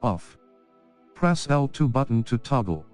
Off. Press L2 button to toggle.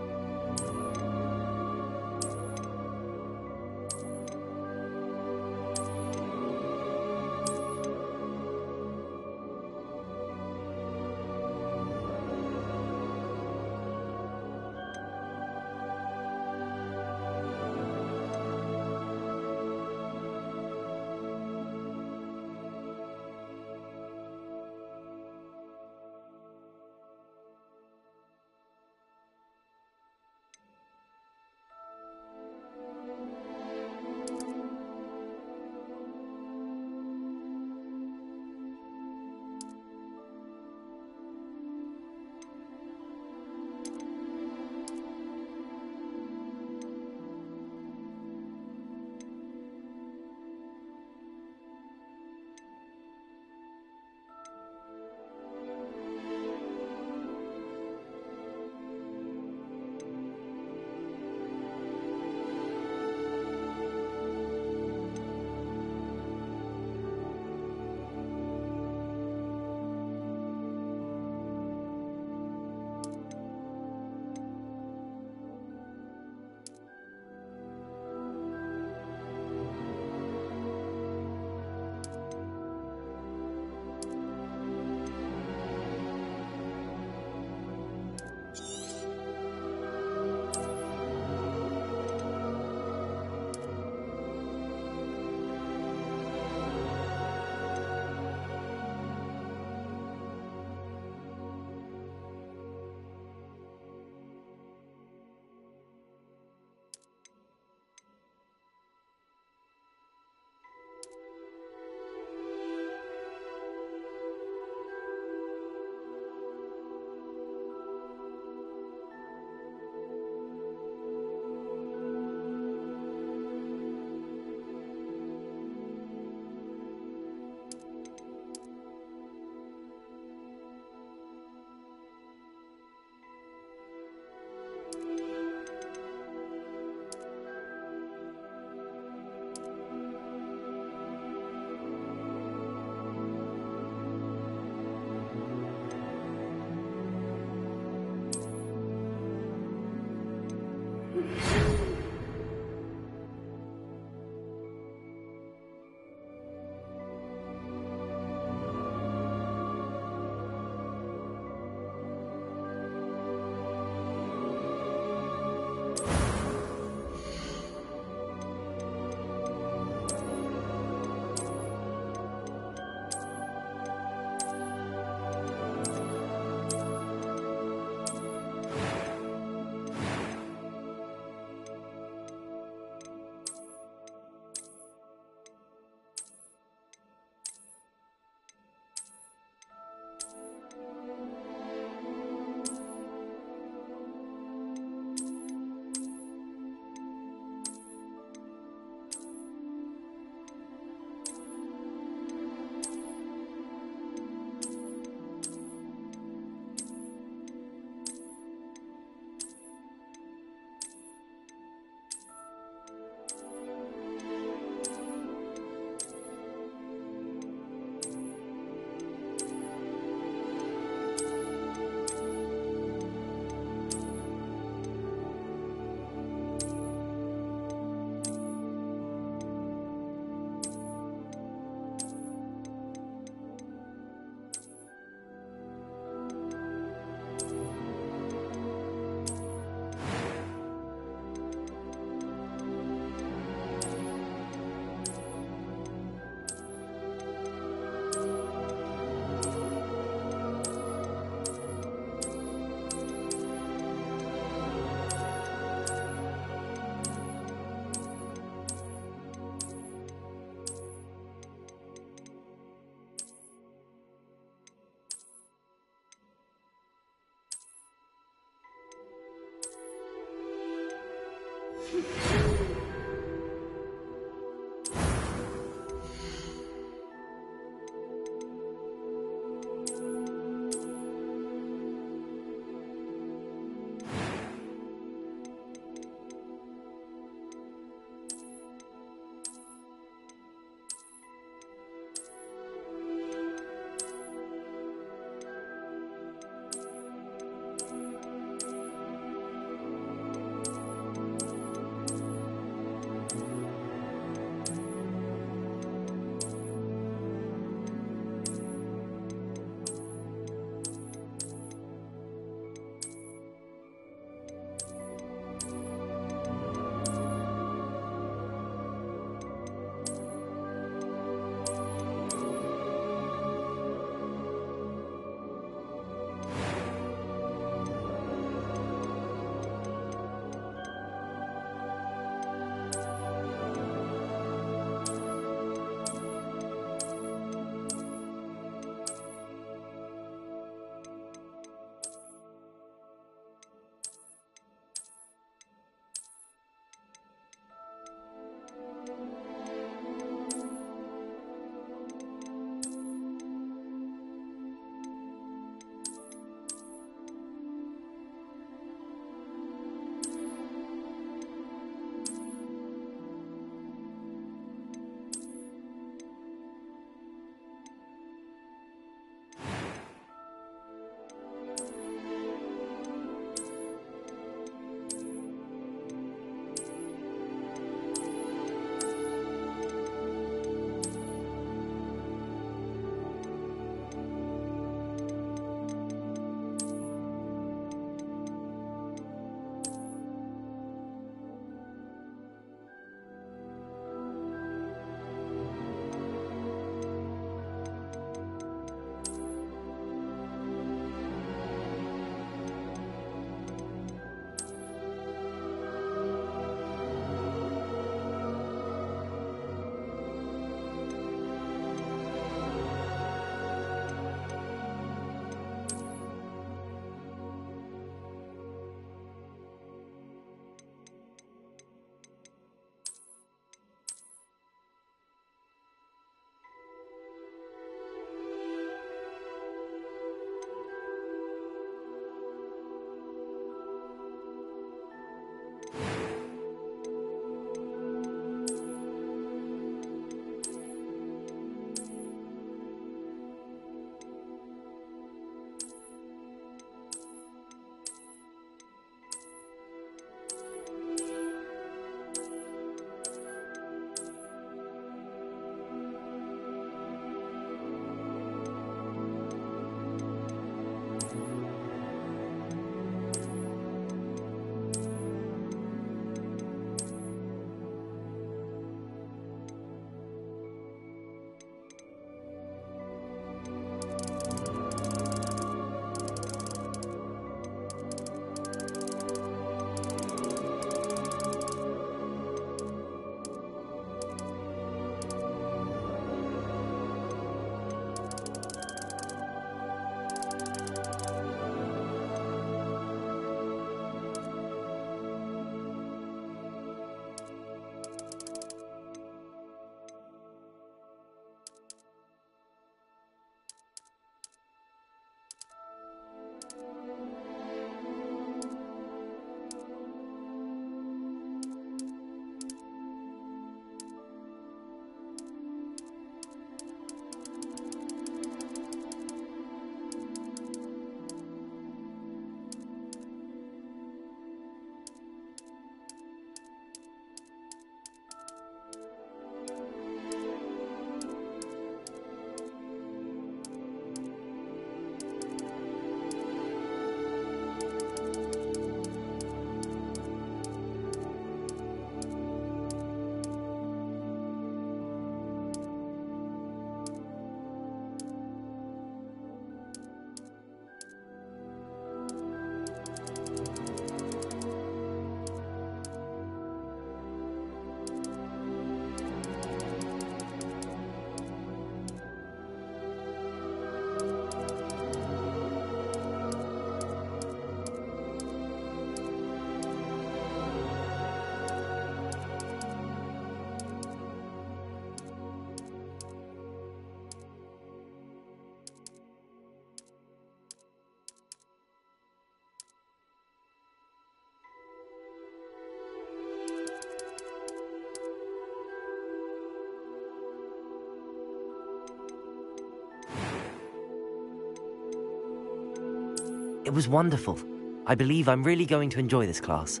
It was wonderful. I believe I'm really going to enjoy this class.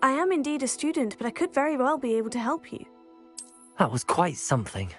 I am indeed a student, but I could very well be able to help you. That was quite something.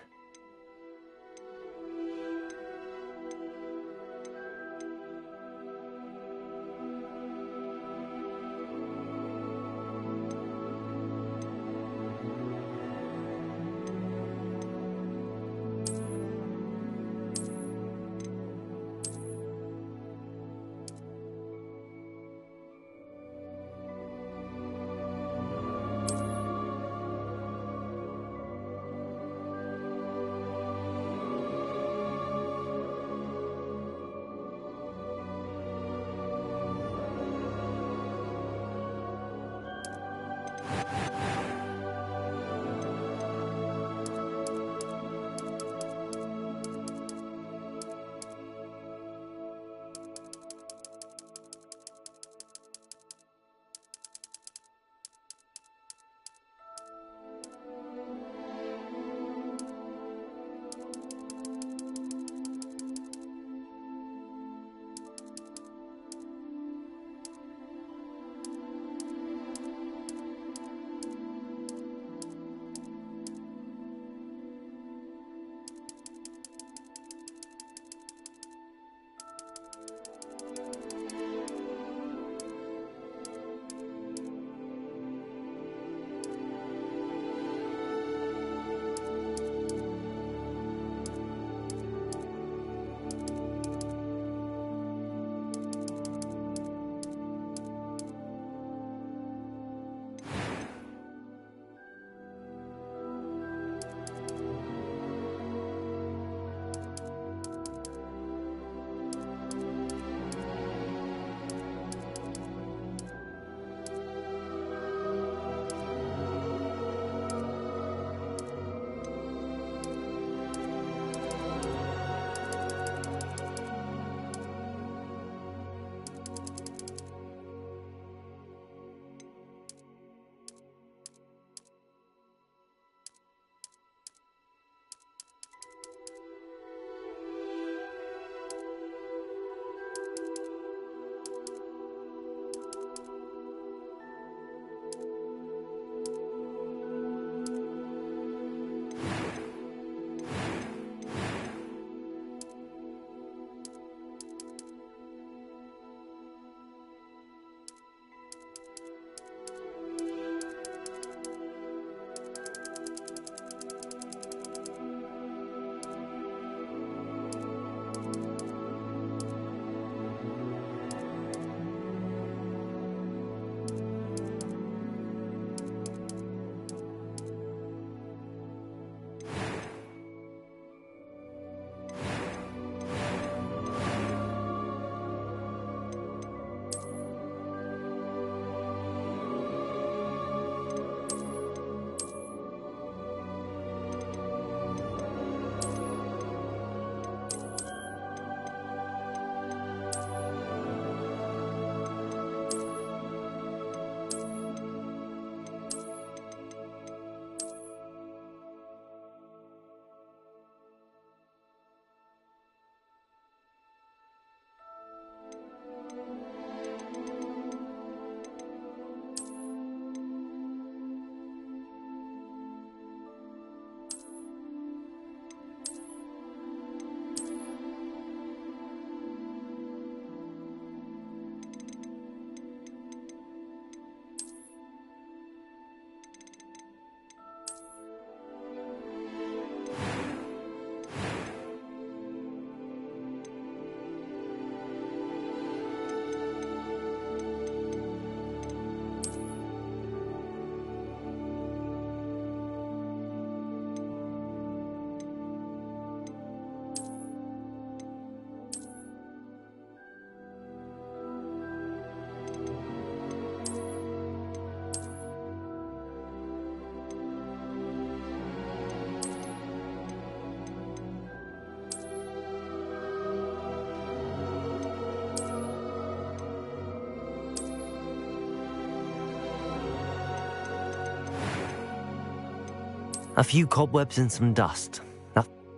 A few cobwebs and some dust.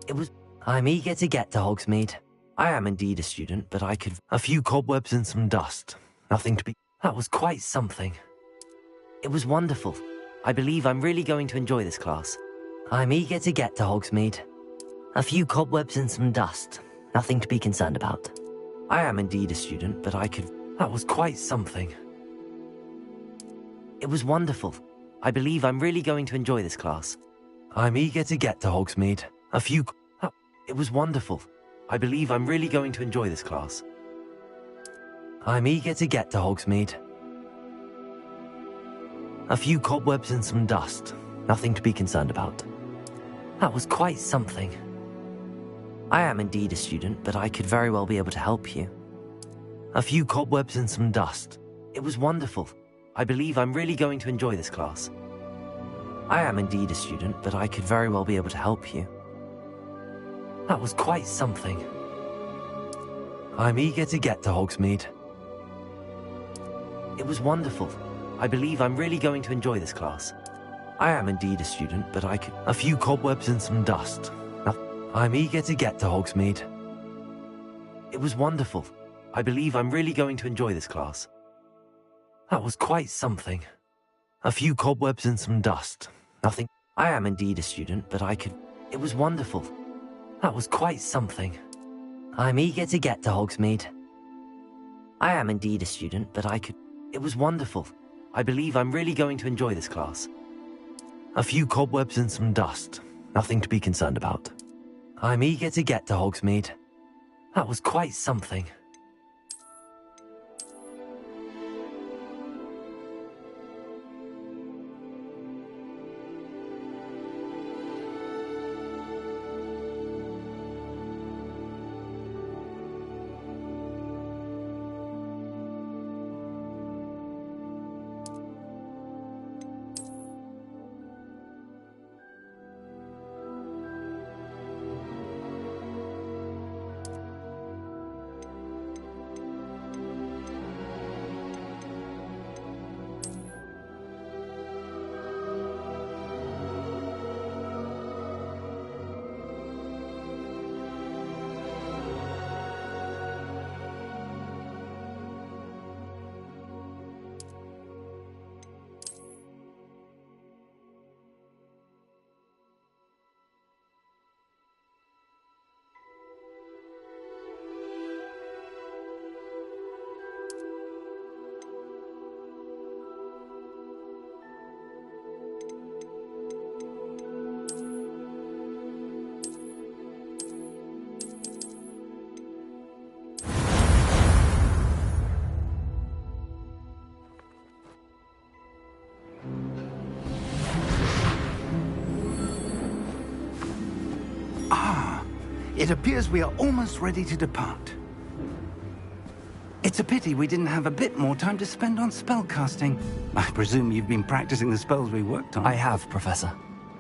It was... I'm eager to get to Hogsmeade. I am indeed a student, but I could... A few cobwebs and some dust. Nothing to be... That was quite something. It was wonderful. I believe I'm really going to enjoy this class. I'm eager to get to Hogsmeade. A few cobwebs and some dust. Nothing to be concerned about. I am indeed a student, but I could... That was quite something. It was wonderful. I believe I'm really going to enjoy this class. I'm eager to get to Hogsmeade. A few... It was wonderful. I believe I'm really going to enjoy this class. I'm eager to get to Hogsmeade. A few cobwebs and some dust. Nothing to be concerned about. That was quite something. I am indeed a student, but I could very well be able to help you. A few cobwebs and some dust. It was wonderful. I believe I'm really going to enjoy this class. I am indeed a student, but I could very well be able to help you. That was quite something. I'm eager to get to Hogsmeade. It was wonderful. I believe I'm really going to enjoy this class. I am indeed a student, but I could... A few cobwebs and some dust. I'm eager to get to Hogsmeade. It was wonderful. I believe I'm really going to enjoy this class. That was quite something. A few cobwebs and some dust. Nothing... I am indeed a student, but I could... It was wonderful. That was quite something. I'm eager to get to Hogsmeade. I am indeed a student, but I could... It was wonderful. I believe I'm really going to enjoy this class. A few cobwebs and some dust. Nothing to be concerned about. I'm eager to get to Hogsmeade. That was quite something. It appears we are almost ready to depart. It's a pity we didn't have a bit more time to spend on spellcasting. I presume you've been practicing the spells we worked on. I have, Professor.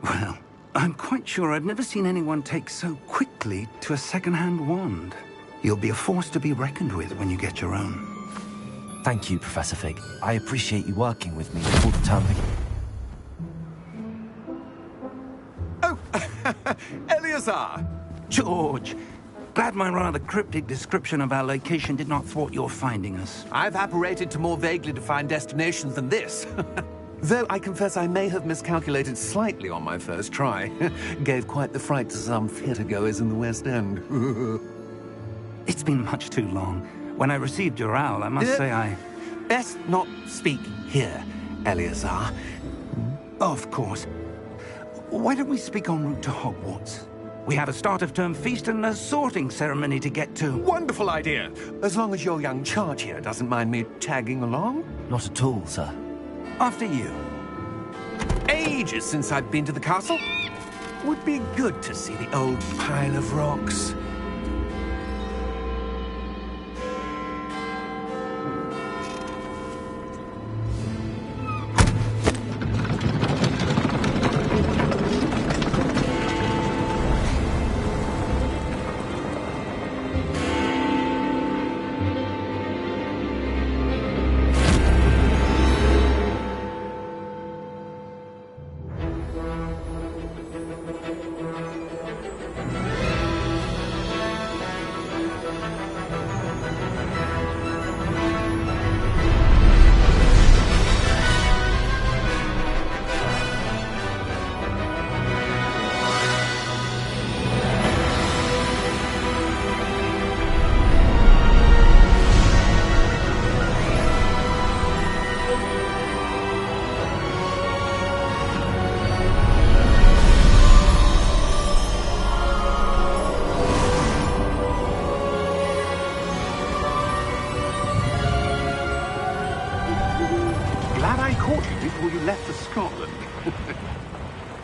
Well, I'm quite sure I've never seen anyone take so quickly to a second-hand wand. You'll be a force to be reckoned with when you get your own. Thank you, Professor Fig. I appreciate you working with me before the term begins. Oh, Eleazar! George, glad my rather cryptic description of our location did not thwart your finding us. I've apparated to more vaguely defined destinations than this. Though I confess I may have miscalculated slightly on my first try. Gave quite the fright to some theatre-goers in the West End. It's been much too long. When I received your owl, I must say I... Best not speak here, Eleazar. Of course. Why don't we speak en route to Hogwarts? We have a start-of-term feast and a sorting ceremony to get to. Wonderful idea! As long as your young charge here doesn't mind me tagging along. Not at all, sir. After you. Ages since I've been to the castle. Would be good to see the old pile of rocks.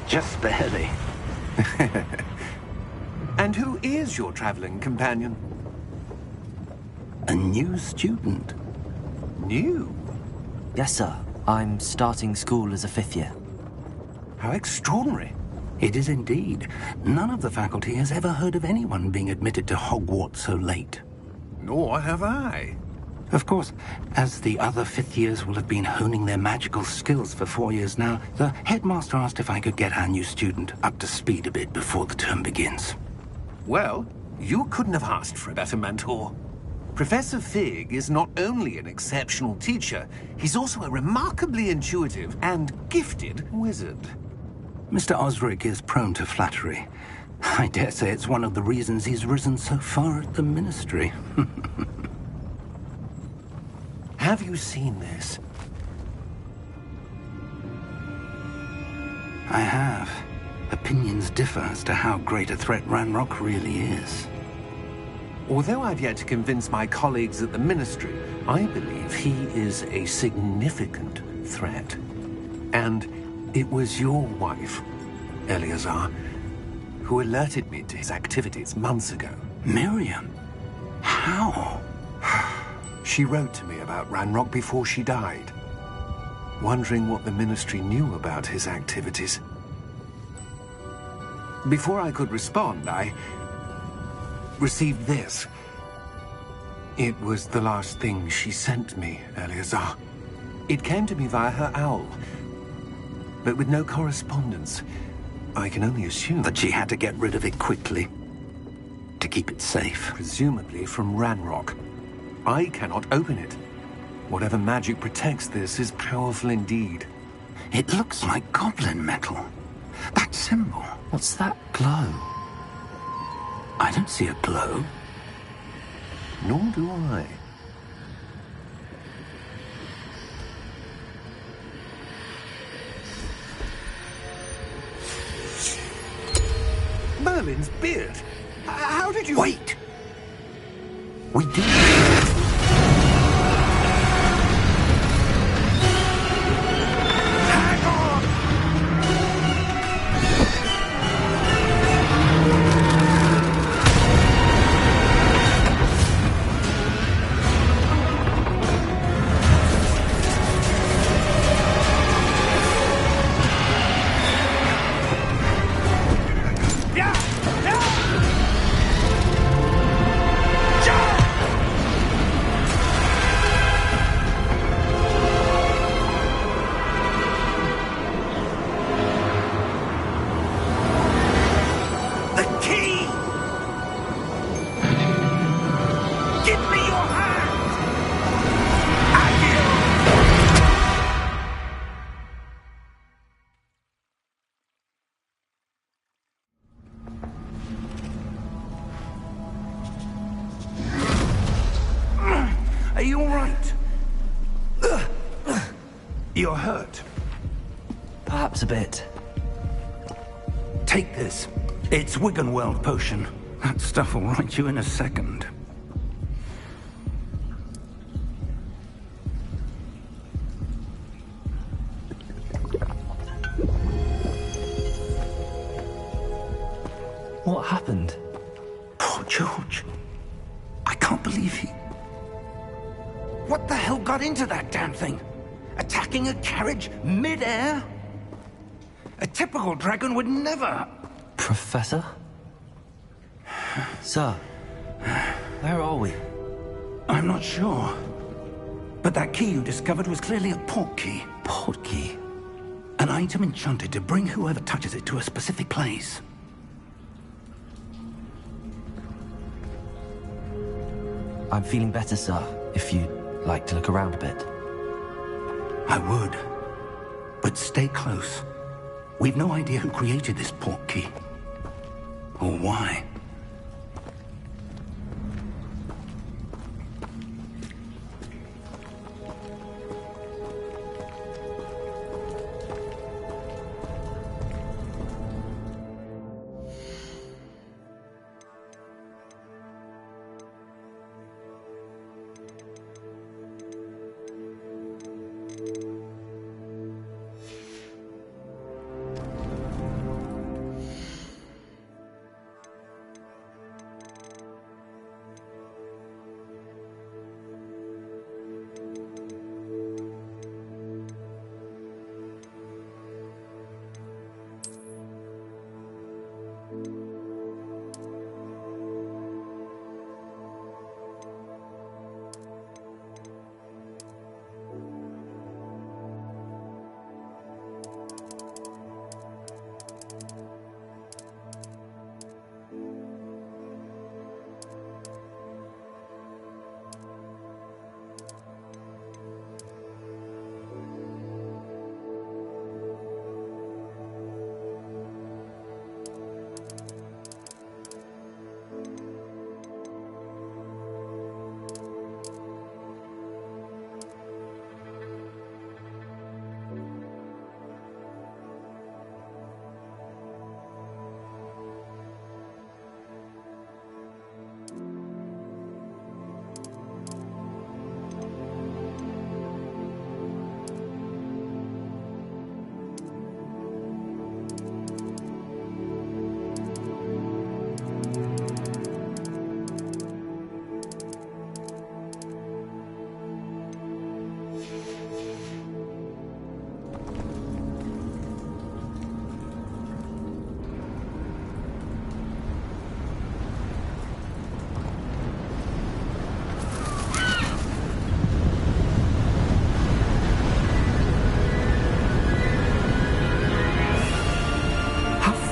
Just barely. And who is your traveling companion? A new student. New? Yes, sir. I'm starting school as a 5th year. How extraordinary. It is indeed. None of the faculty has ever heard of anyone being admitted to Hogwarts so late. Nor have I. Of course, as the other 5th years will have been honing their magical skills for 4 years now, the headmaster asked if I could get our new student up to speed a bit before the term begins. Well, you couldn't have asked for a better mentor. Professor Fig is not only an exceptional teacher, he's also a remarkably intuitive and gifted wizard. Mr. Osric is prone to flattery. I dare say it's one of the reasons he's risen so far at the Ministry. Have you seen this? I have. Opinions differ as to how great a threat Ranrock really is. Although I've yet to convince my colleagues at the Ministry, I believe he is a significant threat. And it was your wife, Eleazar, who alerted me to his activities months ago. Miriam? How? She wrote to me about Ranrock before she died, wondering what the Ministry knew about his activities. Before I could respond, I received this. It was the last thing she sent me, Eleazar. It came to me via her owl, but with no correspondence. I can only assume That she had to get rid of it quickly, to keep it safe. presumably from Ranrock. I cannot open it. Whatever magic protects this is powerful indeed. It looks like goblin metal. That symbol. What's that glow? I don't see a glow. Nor do I. Merlin's beard. How did you... Wait! We do. Hang on! Are you all right? You're hurt. Perhaps a bit. Take this. It's Wiggenweld potion. That stuff will right you in a second. What happened? Poor George. I can't believe he... What the hell got into that damn thing? Attacking a carriage mid-air? A typical dragon would never... Professor? Sir, where are we? I'm not sure. But that key you discovered was clearly a port key. Port key? An item enchanted to bring whoever touches it to a specific place. I'm feeling better, sir, if you'd like to look around a bit. I would. But stay close. We've no idea who created this port key. Or why.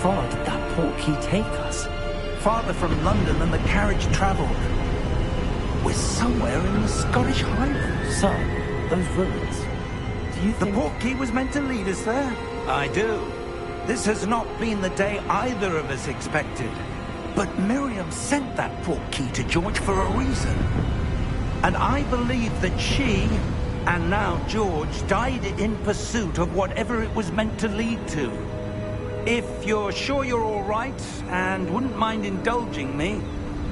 far did that portkey take us? Farther from London than the carriage travelled. We're somewhere in the Scottish Highlands. Sir, those ruins. Do you The think... portkey was meant to lead us there? I do. This has not been the day either of us expected. But Miriam sent that portkey to George for a reason. And I believe that she, and now George, died in pursuit of whatever it was meant to lead to. If you're sure you're all right, and wouldn't mind indulging me,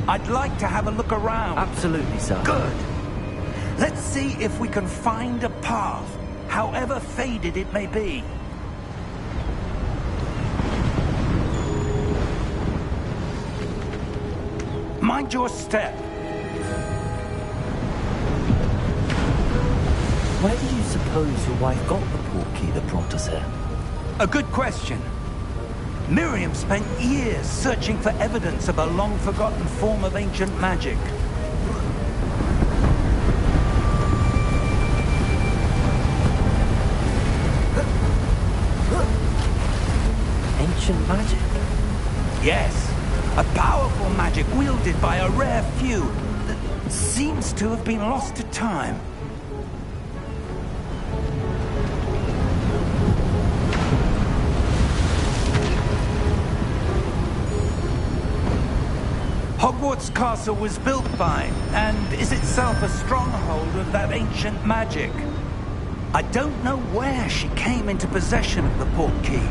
I'd like to have a look around. Absolutely, sir. Good. Let's see if we can find a path, however faded it may be. Mind your step. Where do you suppose your wife got the portkey that brought us here? A good question. Miriam spent years searching for evidence of a long-forgotten form of ancient magic. Ancient magic? Yes, a powerful magic wielded by a rare few that seems to have been lost to time. Hogwarts Castle was built by, and is itself a stronghold of that ancient magic. I don't know where she came into possession of the portkey,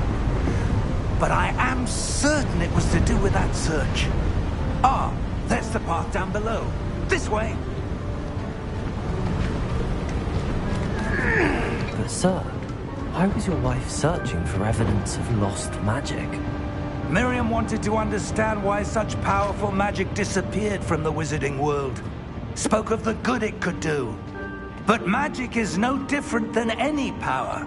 but I am certain it was to do with that search. Ah, there's the path down below. This way. But sir, why was your wife searching for evidence of lost magic? Miriam wanted to understand why such powerful magic disappeared from the wizarding world. Spoke of the good it could do. But magic is no different than any power.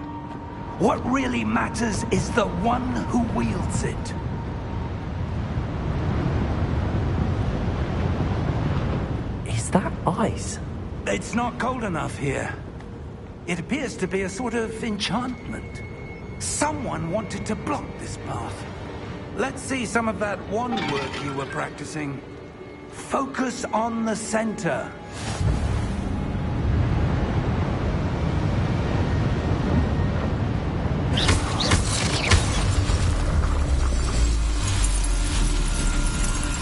What really matters is the one who wields it. Is that ice? It's not cold enough here. It appears to be a sort of enchantment. Someone wanted to block this path. Let's see some of that wand work you were practicing. Focus on the center.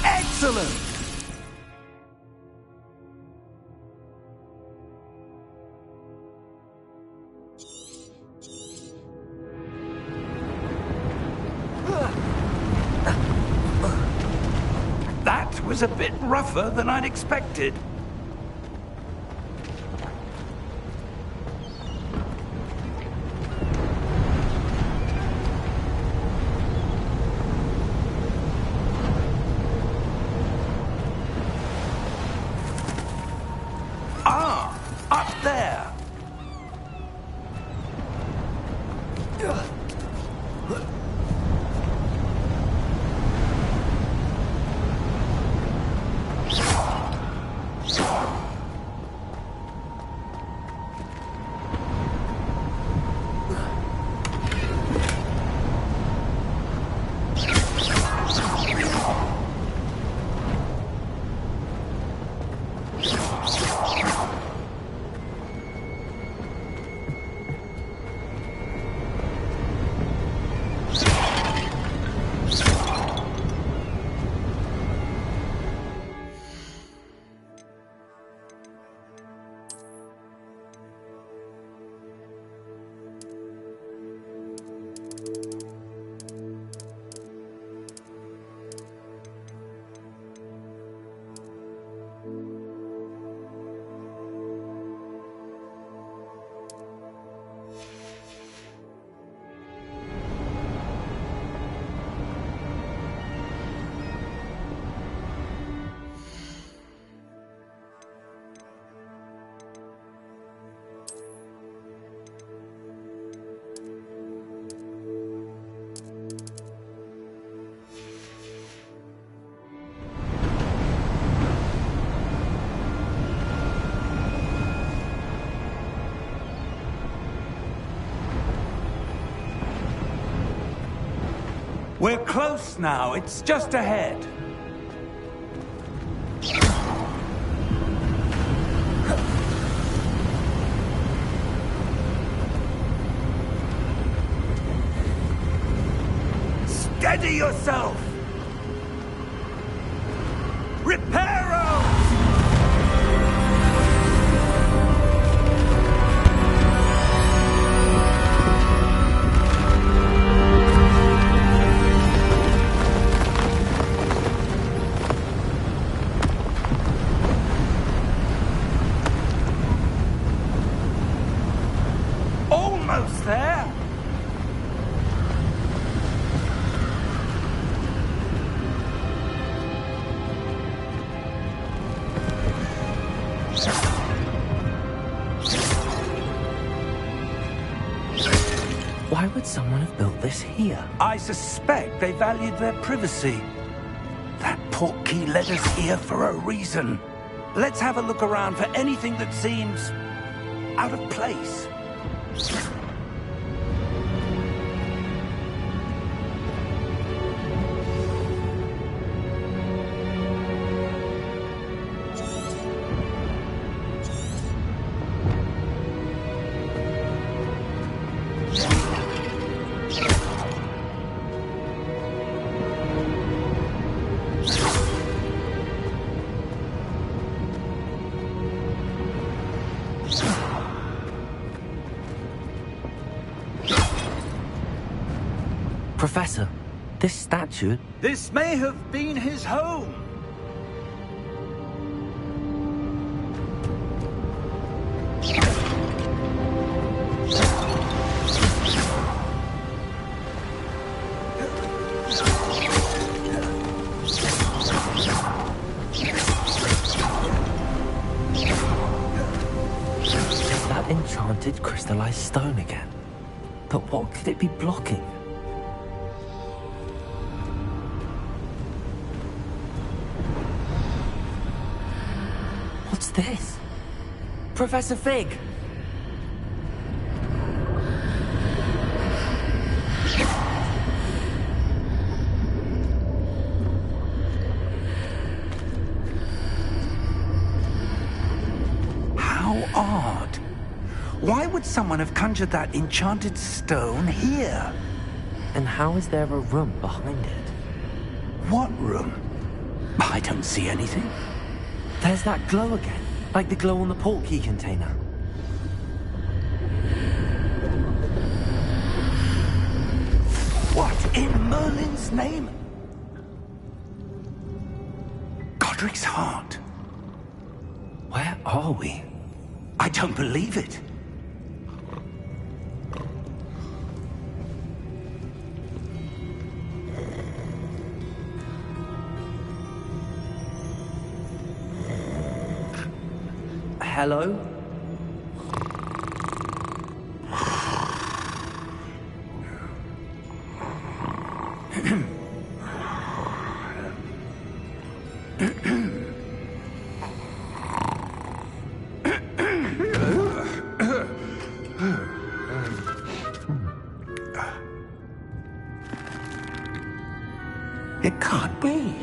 Excellent! That was a bit rougher than I'd expected. Ah, up there. We're close now. It's just ahead. Steady yourself! Reparo! Almost there! Why would someone have built this here? I suspect they valued their privacy. That portkey led us here for a reason. Let's have a look around for anything that seems out of place. Professor, this statue... This may have been his home. Is that enchanted crystallized stone again? But what could it be blocking? What's this? Professor Fig! How odd. Why would someone have conjured that enchanted stone here? And how is there a room behind it? What room? I don't see anything. There's that glow again, like the glow on the portkey container. What in Merlin's name? Godric's heart. Where are we? I don't believe it. Hello? It can't be.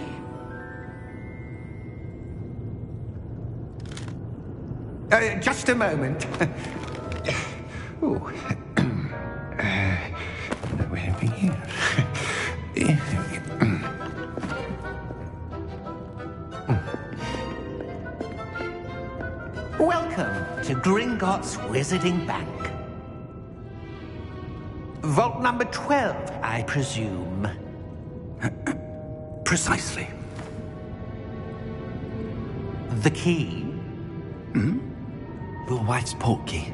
Just a moment. Oh. Where are we here? Welcome to Gringotts Wizarding Bank. Vault number 12, I presume. Precisely. The key? Your wife's portkey.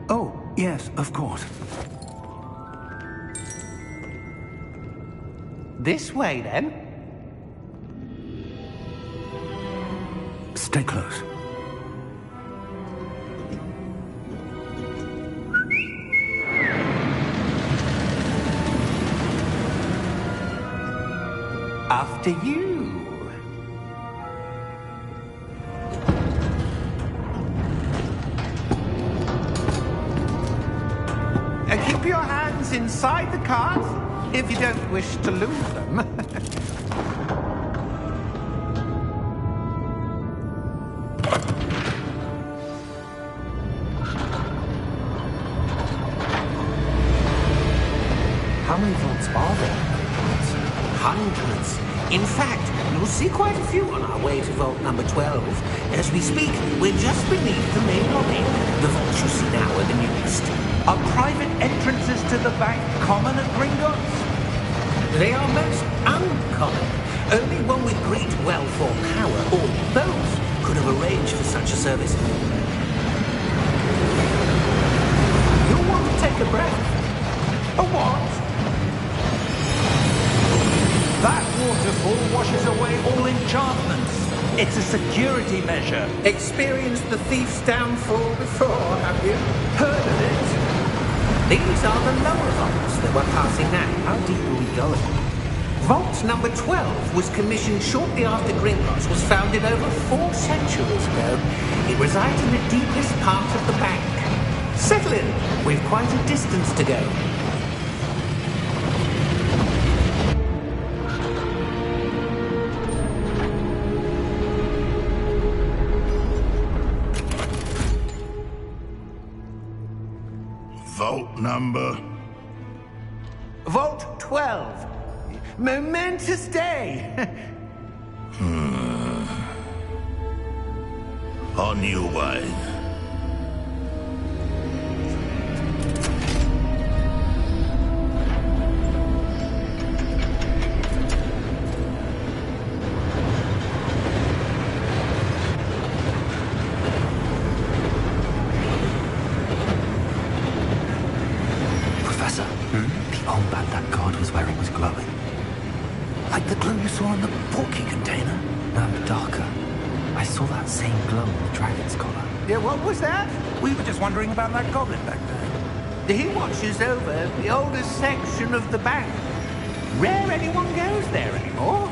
Oh, yes, of course. This way, then. Stay close. After you. Keep your hands inside the cart. if you don't wish to lose them. How many vaults are there? Hundreds. In fact, you'll see quite a few on our way to vault number 12. As we speak, we're just beneath the main lobby. The vaults you see now are the newest. Are private entrances to the bank common at Gringotts? They are most uncommon. Only one with great wealth or power, or both, could have arranged for such a service. You'll want to take a breath. A what? That waterfall washes away all enchantments. It's a security measure. Experienced the thief's downfall before, have you? Heard of it? These are the lower vaults that we're passing now. How deep are we going? Vault number 12 was commissioned shortly after Gringotts was founded over 4 centuries ago. It resides in the deepest part of the bank. Settle in. We've quite a distance to go. Vault number? Vault 12. Momentous day. On your way. Professor, the armband that guard was wearing was glowing. Like the glow you saw in the porky container? No, darker. I saw that same glow in the dragon's collar. Yeah, what was that? We were just wondering about that goblin back there. He watches over the oldest section of the bank. Rare anyone goes there anymore.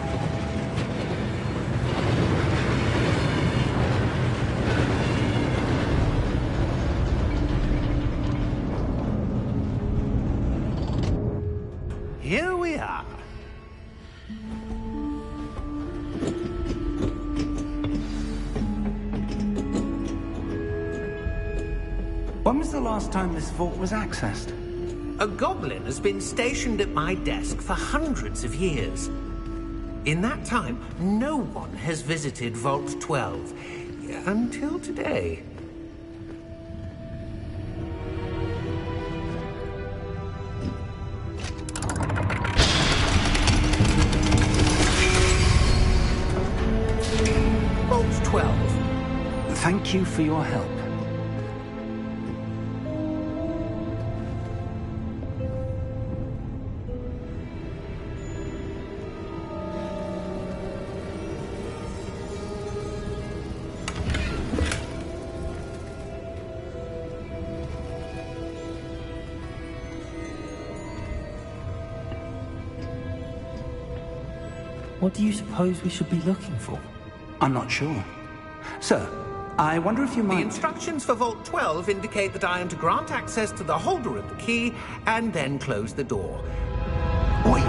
Here we are. When was the last time this vault was accessed? A goblin has been stationed at my desk for hundreds of years. In that time, no one has visited Vault 12. Until today. Vault 12. Thank you for your help. What do you suppose we should be looking for? I'm not sure. Sir, I wonder if you The might... instructions for Vault 12 indicate that I am to grant access to the holder of the key and then close the door. Wait!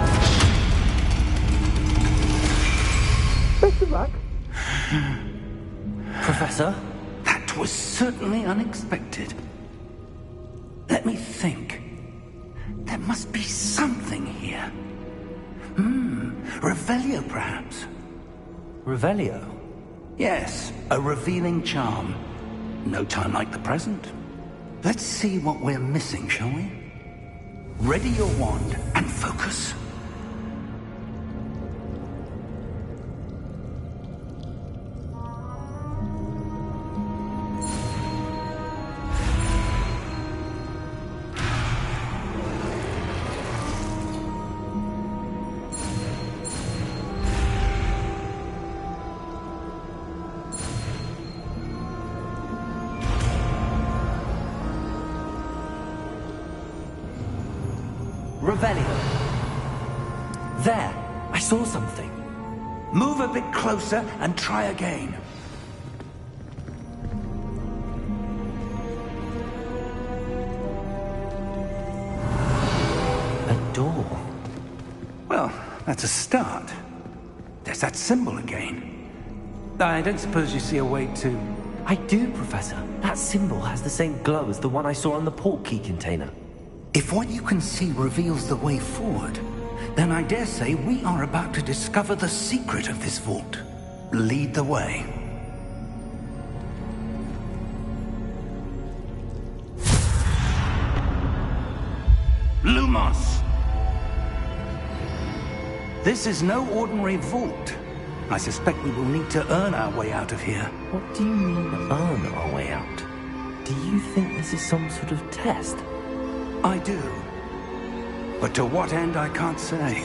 Best of luck. Professor? That was certainly unexpected. Let me think. There must be something here. Revelio, perhaps? Revelio? Yes, a revealing charm. No time like the present. Let's see what we're missing, shall we? Ready your wand and focus. Revelio. There, I saw something. Move a bit closer and try again. A door. Well, that's a start. There's that symbol again. I don't suppose you see a way to... I do, Professor. That symbol has the same glow as the one I saw on the port key container. If what you can see reveals the way forward, then I dare say we are about to discover the secret of this vault. Lead the way. Lumos! This is no ordinary vault. I suspect we will need to earn our way out of here. What do you mean, earn our way out? Do you think this is some sort of test? I do. But to what end, I can't say.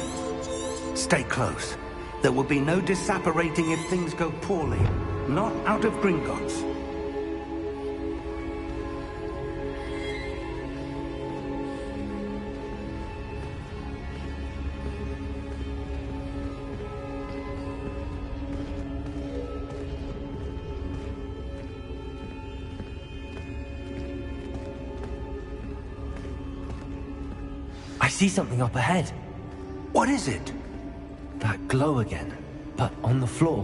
Stay close. There will be no disapparating if things go poorly. Not out of Gringotts. I see something up ahead. What is it? That glow again, but on the floor.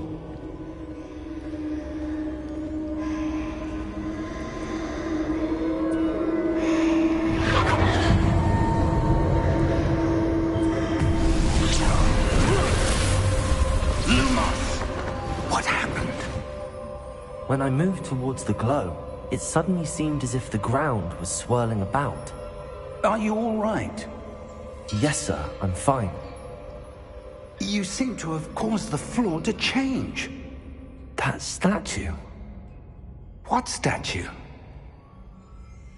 Lumos! What happened? When I moved towards the glow, it suddenly seemed as if the ground was swirling about. Are you all right? Yes, sir, I'm fine. You seem to have caused the floor to change. That statue. What statue?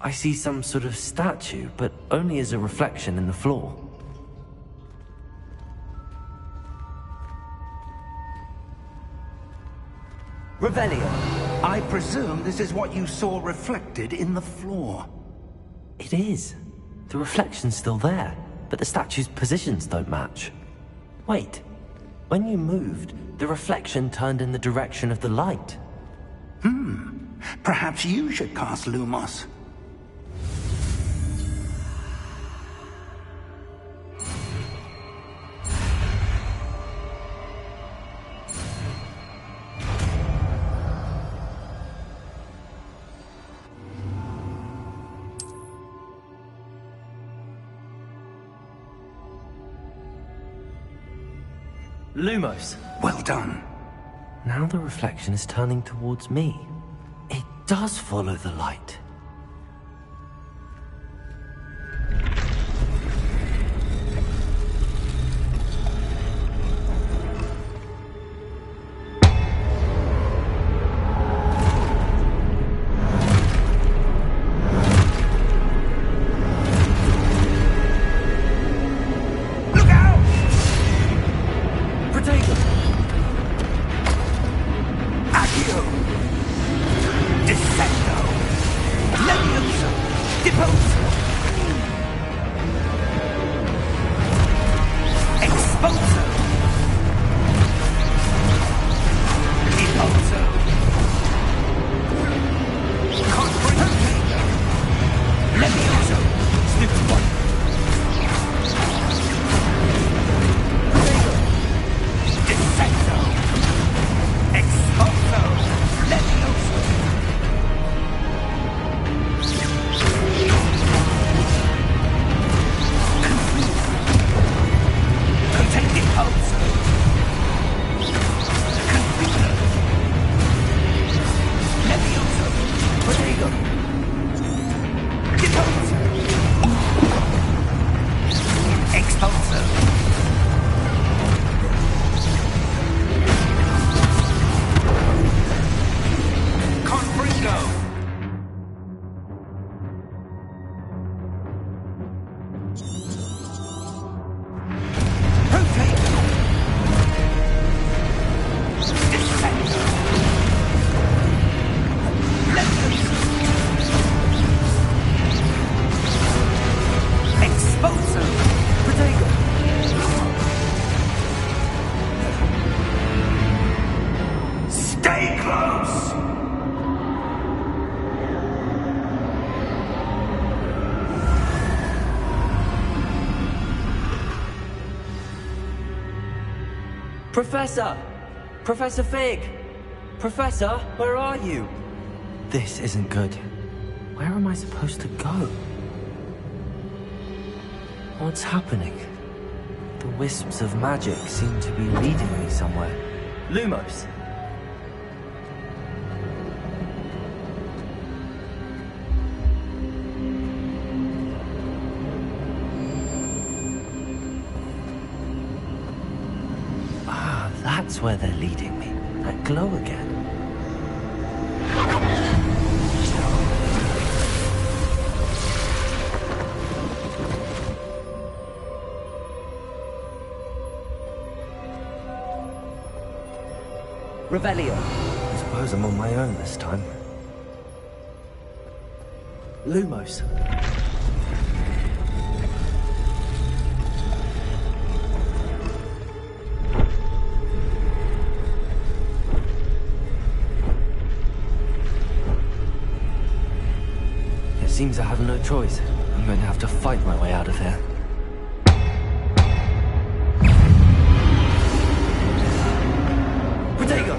I see some sort of statue, but only as a reflection in the floor. Revelio. I presume this is what you saw reflected in the floor. It is. The reflection's still there, but the statue's positions don't match. Wait. When you moved, the reflection turned in the direction of the light. Perhaps you should cast Lumos. Lumos. Well done. Now the reflection is turning towards me. It does follow the light. Professor! Professor Fig! Professor, where are you? This isn't good. Where am I supposed to go? What's happening? The wisps of magic seem to be leading me somewhere. Lumos! Ah, that's where they're leading me. That glow again. Revelio. I suppose I'm on my own this time. Lumos. It seems I have no choice. I'm going to have to fight my way out of here. Protego!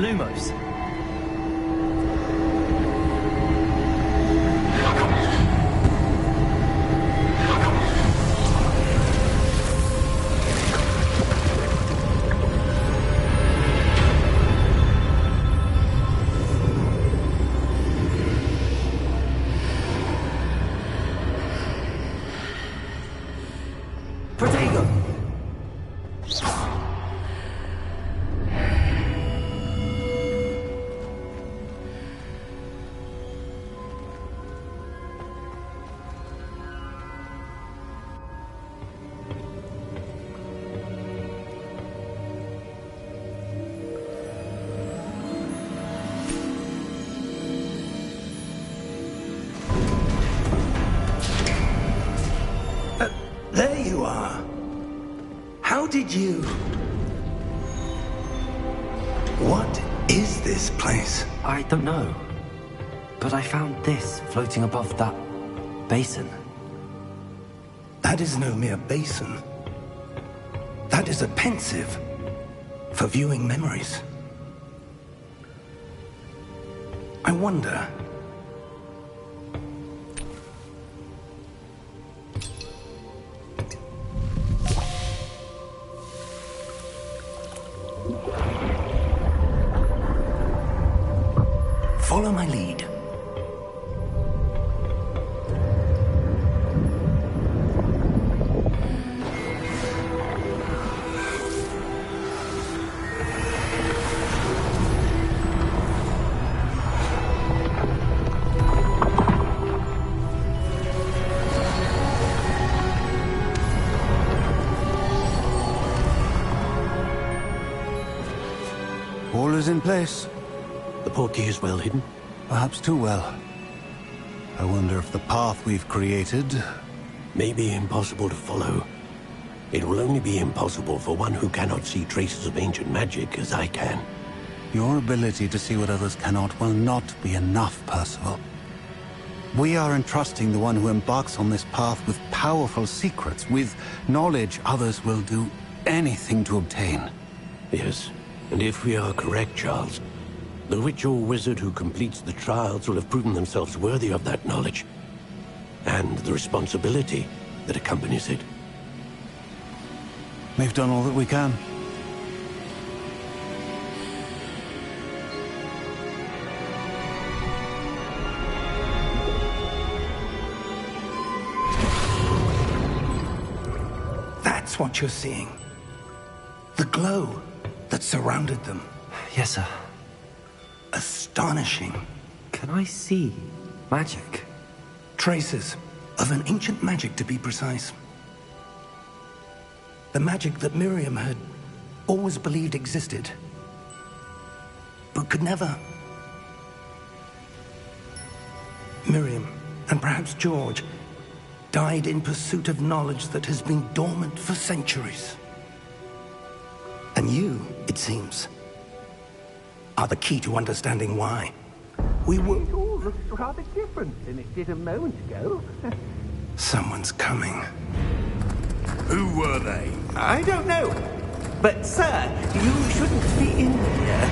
Lumos. Protego! find you. What is this place? I don't know. But I found this floating above that basin. That is no mere basin. That is a pensive for viewing memories. I wonder... Follow my lead. All is in place. The portkey is well hidden? Perhaps too well. I wonder if the path we've created... may be impossible to follow. It will only be impossible for one who cannot see traces of ancient magic as I can. Your ability to see what others cannot will not be enough, Percival. We are entrusting the one who embarks on this path with powerful secrets, with knowledge others will do anything to obtain. Yes, and if we are correct, Charles, the witch or wizard who completes the trials will have proven themselves worthy of that knowledge, and the responsibility that accompanies it. We've done all that we can. That's what you're seeing. The glow that surrounded them. Yes, sir. Astonishing. Can I see magic? Traces of an ancient magic, to be precise. The magic that Miriam had always believed existed, but could never. Miriam, and perhaps George, died in pursuit of knowledge that has been dormant for centuries. And you, it seems, are the key to understanding why. We were... It all looks rather different than it did a moment ago. Someone's coming. Who were they? I don't know. But, sir, you shouldn't be in here.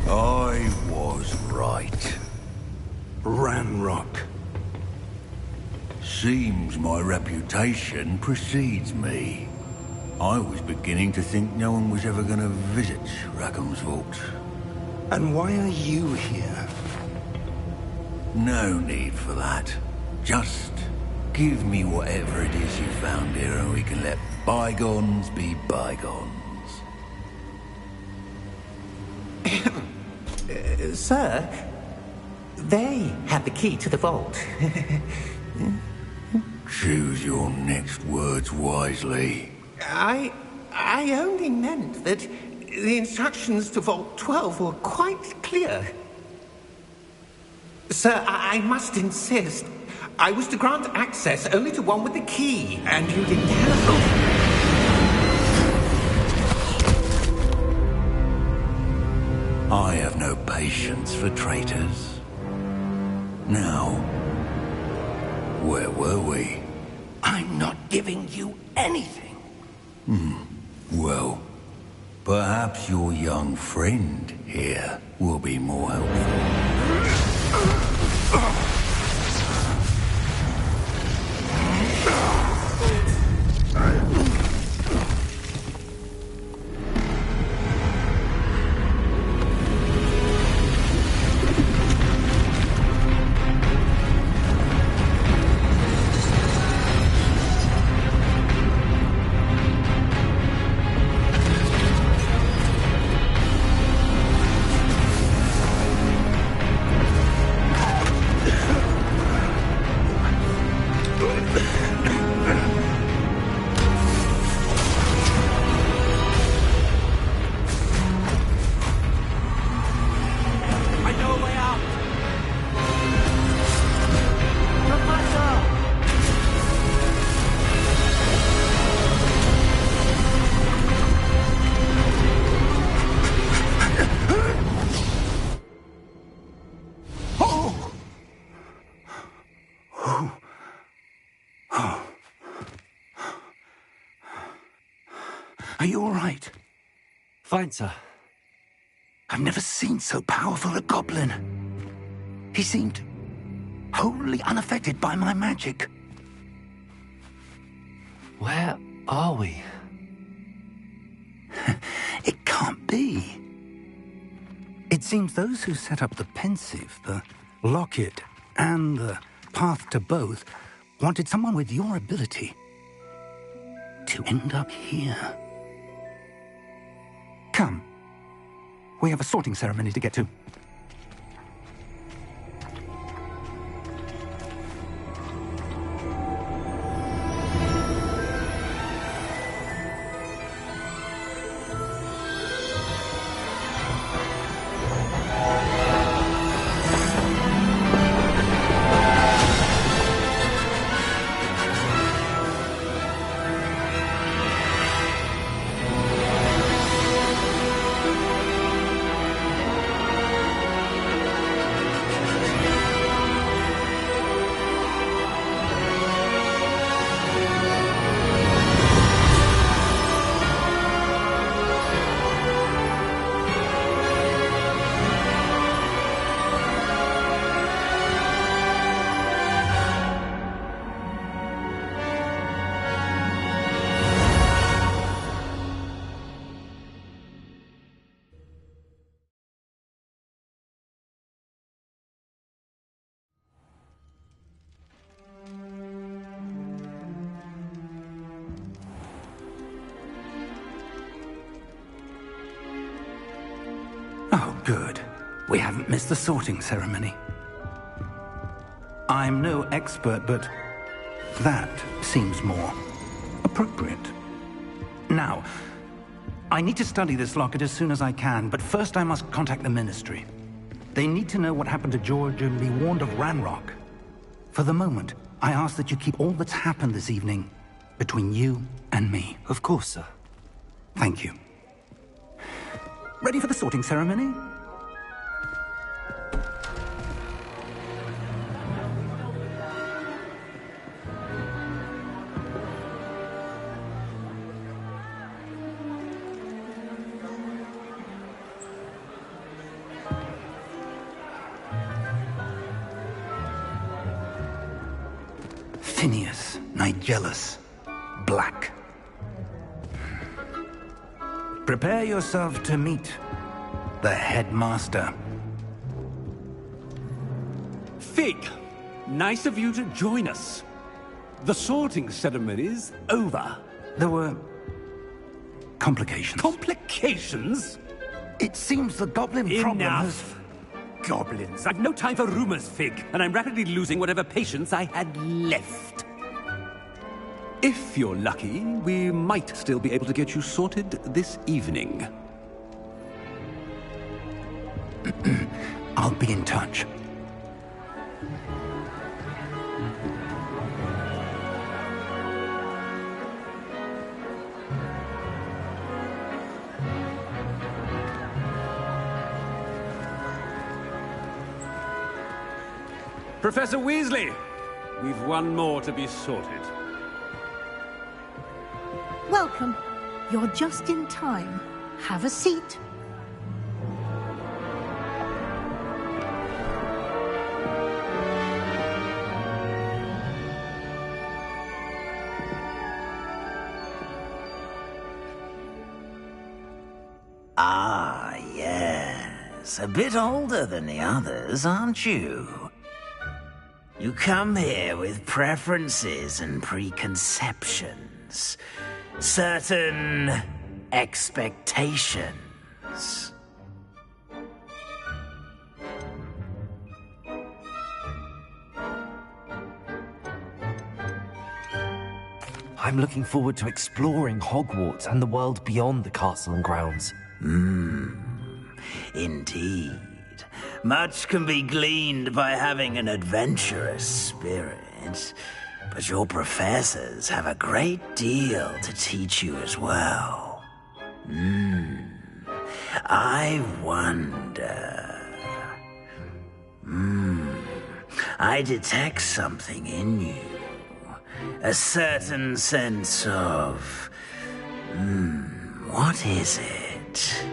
I was right. Ranrock. Seems my reputation precedes me. I was beginning to think no one was ever going to visit Rackham's vault. And why are you here? No need for that. Just give me whatever it is you found here and we can let bygones be bygones. Sir, they had the key to the vault. Choose your next words wisely. I only meant that the instructions to Vault 12 were quite clear. Sir, I must insist. I was to grant access only to one with the key, and you didn't telephone. I have no patience for traitors. Now, where were we? I'm not giving you anything. Well, perhaps your young friend here will be more helpful. Are you all right? Fine, sir. I've never seen so powerful a goblin. He seemed wholly unaffected by my magic. Where are we? It can't be. It seems those who set up the pensive, the locket, and the path to both wanted someone with your ability to end up here. Come. We have a sorting ceremony to get to. Oh, good. We haven't missed the sorting ceremony. I'm no expert, but that seems more appropriate. Now, I need to study this locket as soon as I can, but first I must contact the Ministry. They need to know what happened to George and be warned of Ranrock. For the moment, I ask that you keep all that's happened this evening between you and me. Of course, sir. Thank you. Ready for the sorting ceremony? Phineas, Nigellus, Black. Prepare yourself to meet the headmaster. Fig, nice of you to join us. The sorting ceremony's over. There were complications. Complications? It seems the goblin problem has... Enough! Goblins. I've no time for rumors, Fig, and I'm rapidly losing whatever patience I had left. If you're lucky, we might still be able to get you sorted this evening. I'll be in touch. Professor Weasley, we've one more to be sorted. Welcome. You're just in time. Have a seat. Ah, yes. A bit older than the others, aren't you? You come here with preferences and preconceptions. Certain expectations. I'm looking forward to exploring Hogwarts and the world beyond the castle and grounds. Indeed. Much can be gleaned by having an adventurous spirit, but your professors have a great deal to teach you as well. I wonder... I detect something in you. A certain sense of... What is it?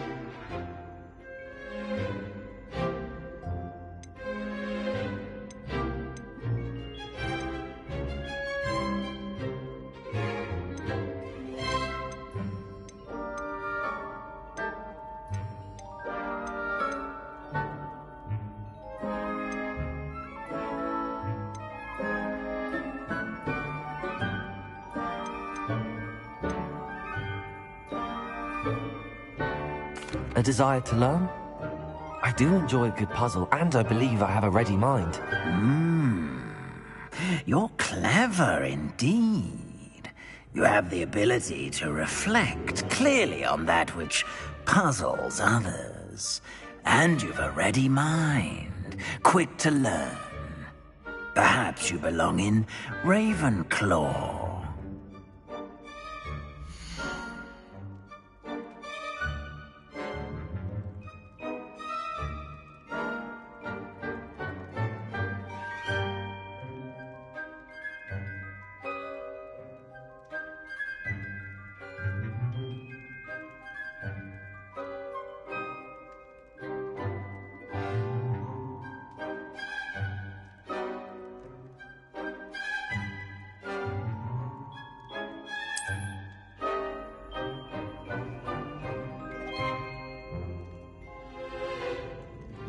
A desire to learn? I do enjoy a good puzzle, and I believe I have a ready mind. You're clever indeed. You have the ability to reflect clearly on that which puzzles others. And you've a ready mind, quick to learn. Perhaps you belong in Ravenclaw.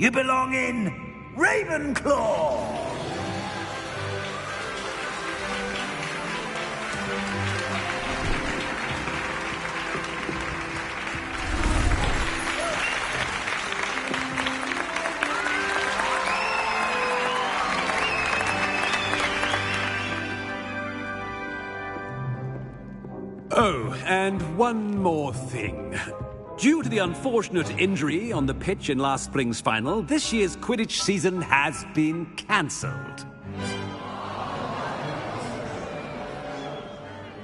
You belong in Ravenclaw! Oh, and one more thing. Due to the unfortunate injury on the pitch in last spring's final, this year's Quidditch season has been cancelled.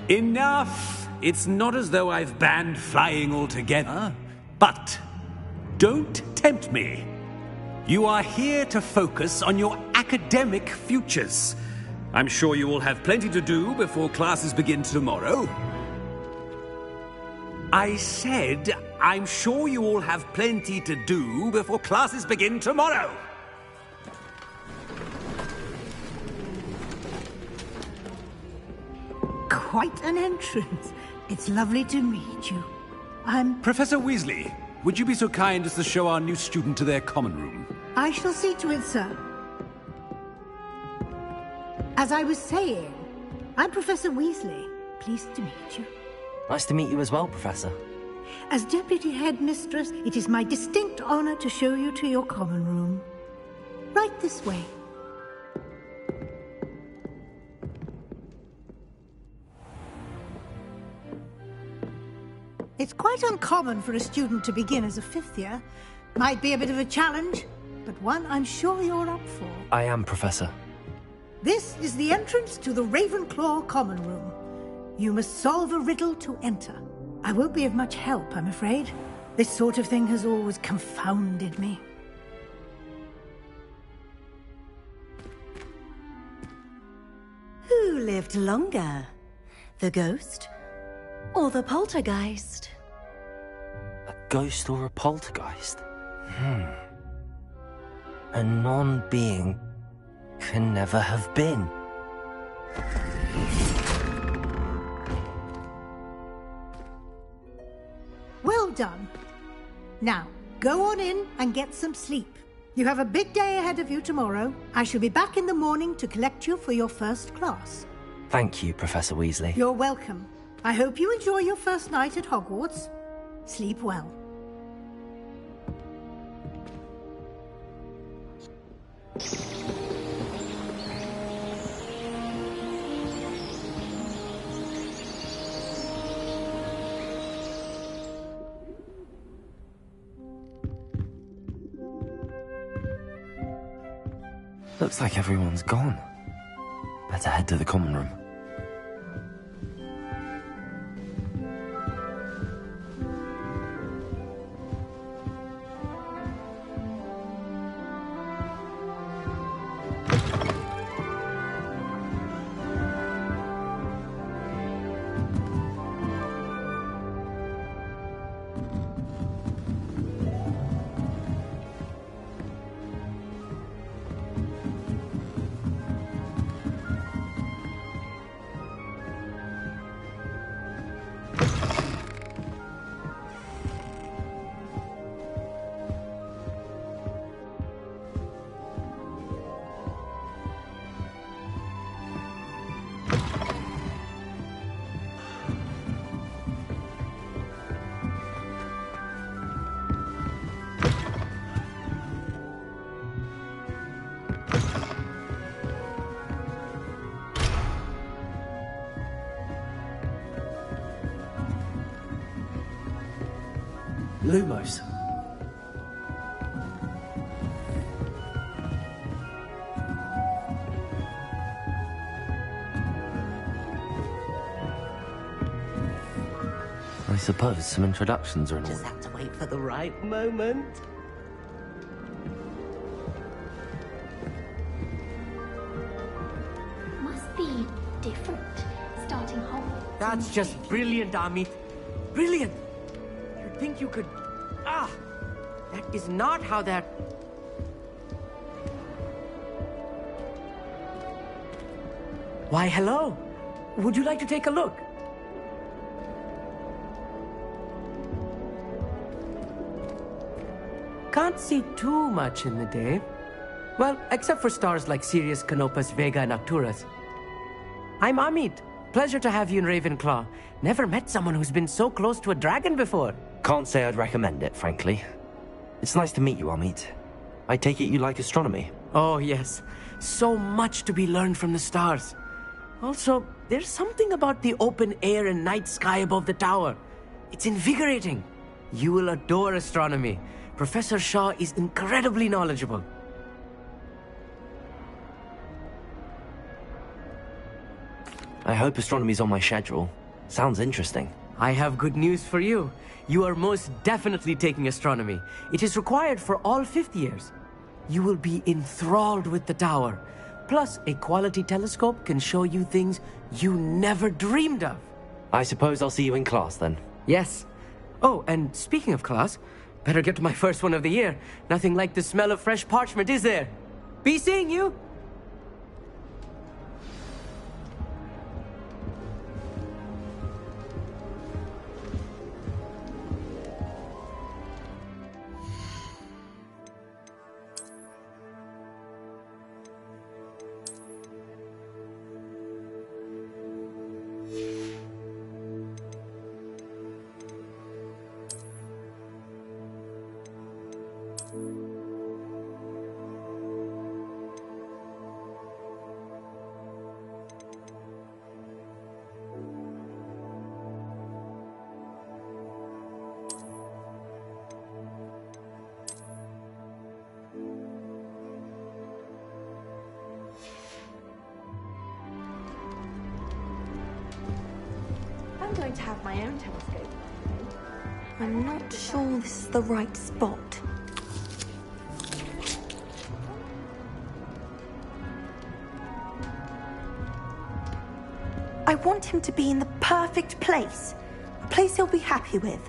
Enough! It's not as though I've banned flying altogether. But don't tempt me. You are here to focus on your academic futures. I'm sure you will have plenty to do before classes begin tomorrow. I said, I'm sure you all have plenty to do before classes begin tomorrow. Quite an entrance. It's lovely to meet you. I'm... Professor Weasley, would you be so kind as to show our new student to their common room? I shall see to it, sir. As I was saying, I'm Professor Weasley. Pleased to meet you. Nice to meet you as well, Professor. As Deputy Headmistress, it is my distinct honor to show you to your common room. Right this way. It's quite uncommon for a student to begin as a fifth year. Might be a bit of a challenge, but one I'm sure you're up for. I am, Professor. This is the entrance to the Ravenclaw common room. You must solve a riddle to enter. I won't be of much help, I'm afraid. This sort of thing has always confounded me. Who lived longer? The ghost or the poltergeist? A ghost or a poltergeist? A non-being can never have been. Well done. Now, go on in and get some sleep. You have a big day ahead of you tomorrow. I shall be back in the morning to collect you for your first class. Thank you, Professor Weasley. You're welcome. I hope you enjoy your first night at Hogwarts. Sleep well. Looks like everyone's gone. Better head to the common room. Lumos. I suppose some introductions are in order. Just have to wait for the right moment. Must be different, starting Hogwarts. That's just brilliant, Amit. Brilliant! You'd think you could... Ah! That is not how that... Why, hello! Would you like to take a look? Can't see too much in the day. Well, except for stars like Sirius, Canopus, Vega, and Arcturus. I'm Amit. Pleasure to have you in Ravenclaw. Never met someone who's been so close to a dragon before. Can't say I'd recommend it, frankly. It's nice to meet you, Amit. I take it you like astronomy? Oh, yes. So much to be learned from the stars. Also, there's something about the open air and night sky above the tower. It's invigorating. You will adore astronomy. Professor Shaw is incredibly knowledgeable. I hope astronomy's on my schedule. Sounds interesting. I have good news for you. You are most definitely taking astronomy. It is required for all fifth years. You will be enthralled with the tower. Plus, a quality telescope can show you things you never dreamed of. I suppose I'll see you in class then. Yes. Oh, and speaking of class, better get to my first one of the year. Nothing like the smell of fresh parchment, is there? Be seeing you! I'm going to have my own telescope. I'm not sure this is the right spot. I want him to be in the perfect place. A place he'll be happy with.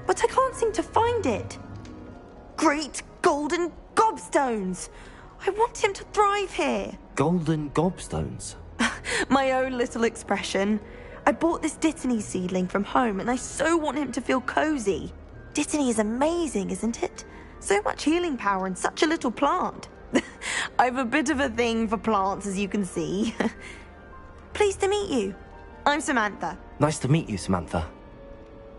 But I can't seem to find it. Great golden gobstones! I want him to thrive here. Golden gobstones? My own little expression. I bought this Dittany seedling from home and I so want him to feel cozy. Dittany is amazing, isn't it? So much healing power in such a little plant. I've a bit of a thing for plants, as you can see. Pleased to meet you. I'm Samantha. Nice to meet you, Samantha.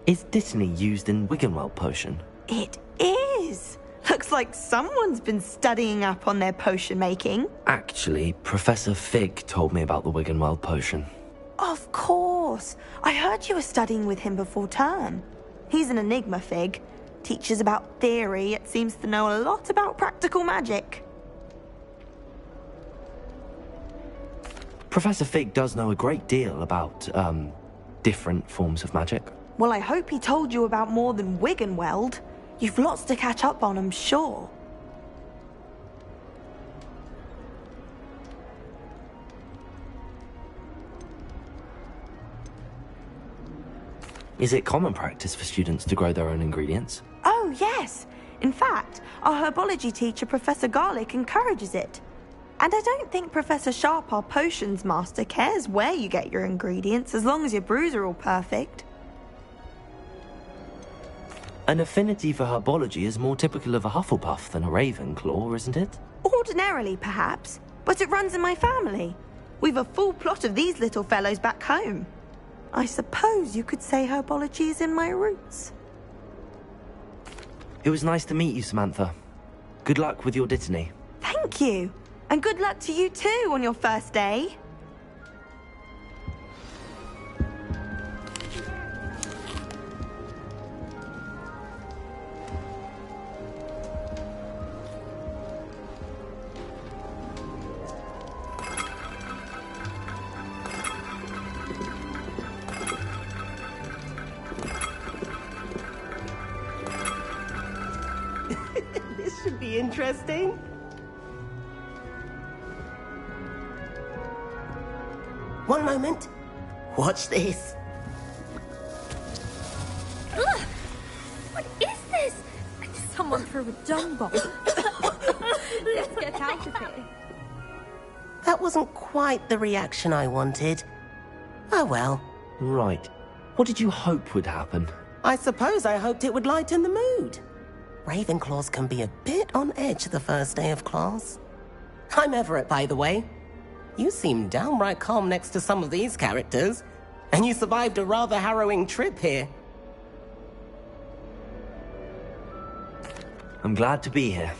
Is Dittany used in Wiggenweld potion? It is. Looks like someone's been studying up on their potion making. Actually, Professor Fig told me about the Wiggenweld potion. Of course. I heard you were studying with him before term. He's an enigma, Fig. Teaches about theory, yet seems to know a lot about practical magic. Professor Fig does know a great deal about, different forms of magic. Well, I hope he told you about more than Wiggenweld. You've lots to catch up on, I'm sure. Is it common practice for students to grow their own ingredients? Oh, yes. In fact, our herbology teacher, Professor Garlick, encourages it. And I don't think Professor Sharp, our potions master, cares where you get your ingredients, as long as your brews are all perfect. An affinity for herbology is more typical of a Hufflepuff than a Ravenclaw, isn't it? Ordinarily, perhaps, but it runs in my family. We've a full plot of these little fellows back home. I suppose you could say herbology is in my roots. It was nice to meet you, Samantha. Good luck with your Dittany. Thank you. And good luck to you too on your first day. This should be interesting. One moment. Watch this. Ugh! What is this? Someone threw a dung bomb. Let's get out of here. That wasn't quite the reaction I wanted. Oh well. Right. What did you hope would happen? I suppose I hoped it would lighten the mood. Ravenclaws can be a bit on edge the first day of class. I'm Everett, by the way. You seem downright calm next to some of these characters, and you survived a rather harrowing trip here. I'm glad to be here.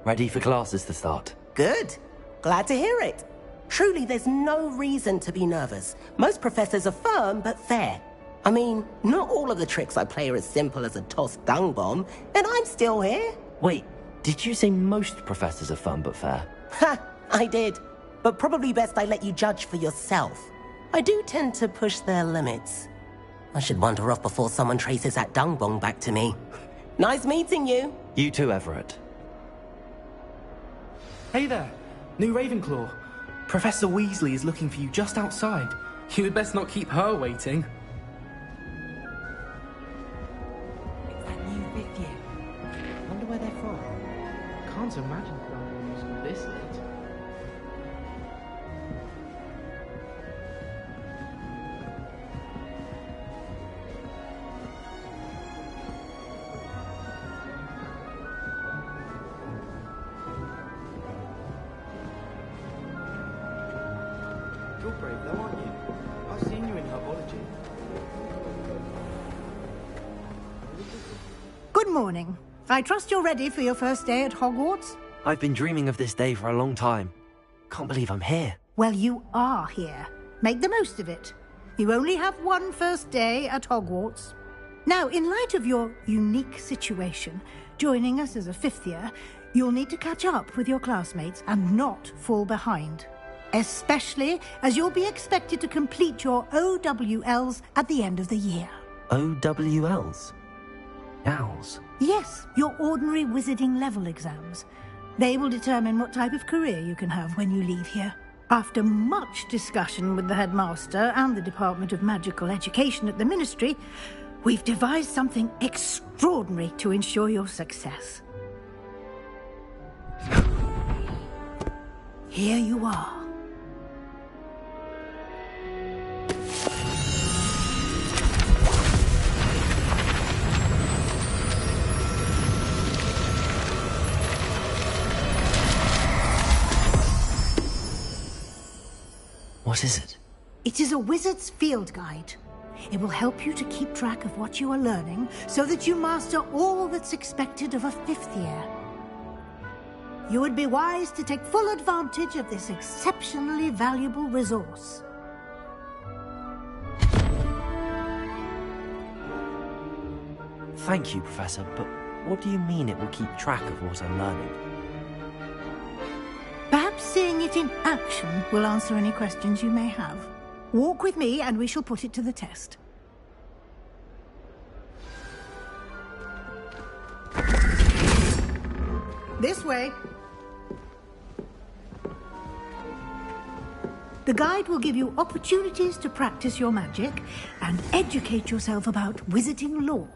Ready for classes to start. Good. Glad to hear it. Truly, there's no reason to be nervous. Most professors are firm but fair. I mean, not all of the tricks I play are as simple as a tossed dung bomb, and I'm still here. Wait, did you say most professors are fun but fair? Ha! I did. But probably best I let you judge for yourself. I do tend to push their limits. I should wander off before someone traces that dung bomb back to me. Nice meeting you. You too, Everett. Hey there, new Ravenclaw. Professor Weasley is looking for you just outside. You had best not keep her waiting. It's that new fifth year. Wonder where they're from. Can't imagine Gryffindors school this late. You're brave though, aren't you? I've seen you in herbology. Good morning. I trust you're ready for your first day at Hogwarts? I've been dreaming of this day for a long time. Can't believe I'm here. Well, you are here. Make the most of it. You only have one first day at Hogwarts. Now, in light of your unique situation, joining us as a fifth year, you'll need to catch up with your classmates and not fall behind. Especially as you'll be expected to complete your OWLs at the end of the year. OWLs? Owls? Yes, your ordinary wizarding level exams. They will determine what type of career you can have when you leave here. After much discussion with the headmaster and the Department of Magical Education at the Ministry, we've devised something extraordinary to ensure your success. Here you are. What is it? It is a wizard's field guide. It will help you to keep track of what you are learning so that you master all that's expected of a fifth year. You would be wise to take full advantage of this exceptionally valuable resource. Thank you, Professor, but what do you mean it will keep track of what I'm learning? Perhaps seeing it in action will answer any questions you may have. Walk with me and we shall put it to the test. This way. The guide will give you opportunities to practice your magic and educate yourself about wizarding lore.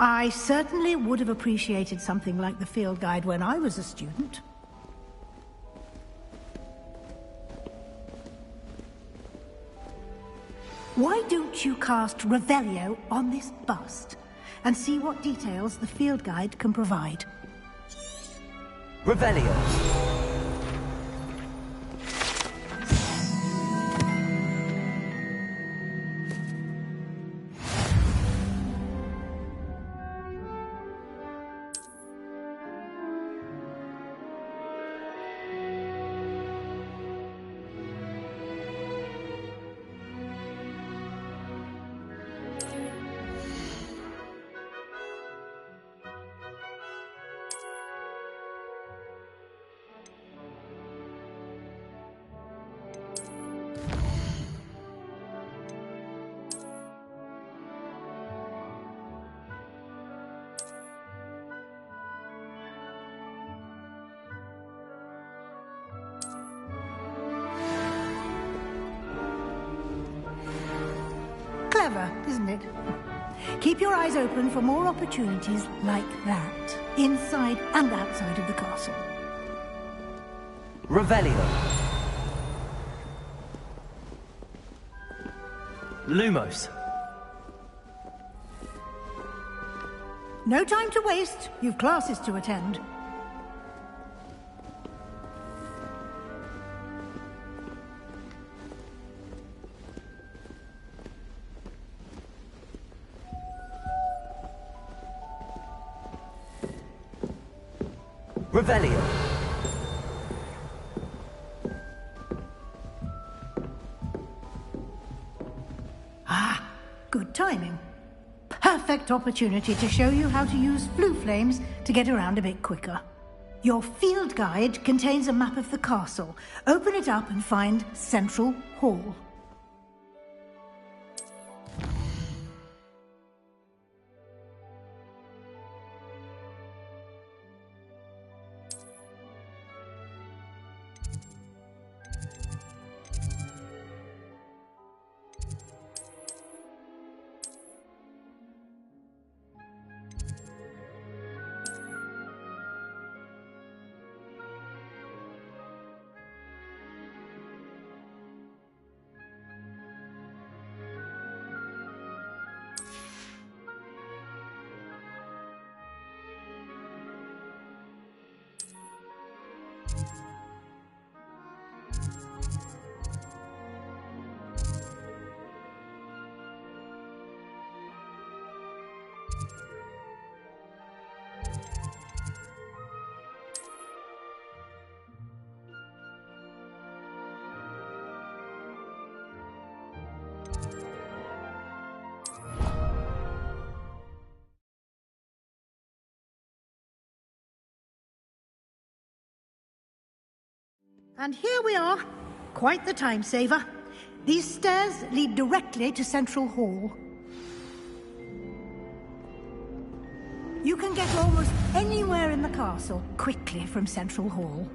I certainly would have appreciated something like the field guide when I was a student. Why don't you cast Revelio on this bust and see what details the field guide can provide? Revelio. Clever, isn't it? Keep your eyes open for more opportunities like that, inside and outside of the castle. Revelio. Lumos. No time to waste. You've classes to attend. Revelio. Ah, good timing. Perfect opportunity to show you how to use flue flames to get around a bit quicker. Your field guide contains a map of the castle. Open it up and find Central Hall. And here we are. Quite the time saver. These stairs lead directly to Central Hall. You can get almost anywhere in the castle quickly from Central Hall.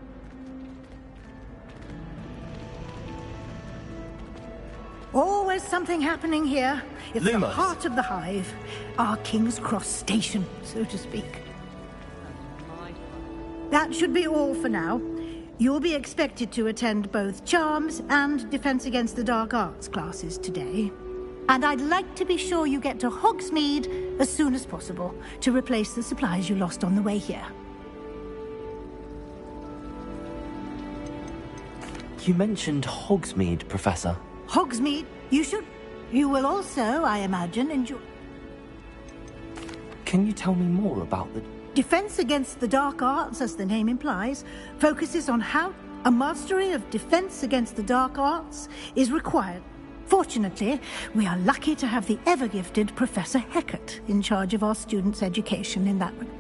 Always something happening here. It's the heart of the hive. Our King's Cross station, so to speak. That should be all for now. You'll be expected to attend both Charms and Defense Against the Dark Arts classes today. And I'd like to be sure you get to Hogsmeade as soon as possible to replace the supplies you lost on the way here. You mentioned Hogsmeade, Professor. Hogsmeade, you will also, I imagine, enjoy... Can you tell me more about the... Defense Against the Dark Arts, as the name implies, focuses on how a mastery of defense against the dark arts is required. Fortunately, we are lucky to have the ever-gifted Professor Hecat in charge of our students' education in that regard.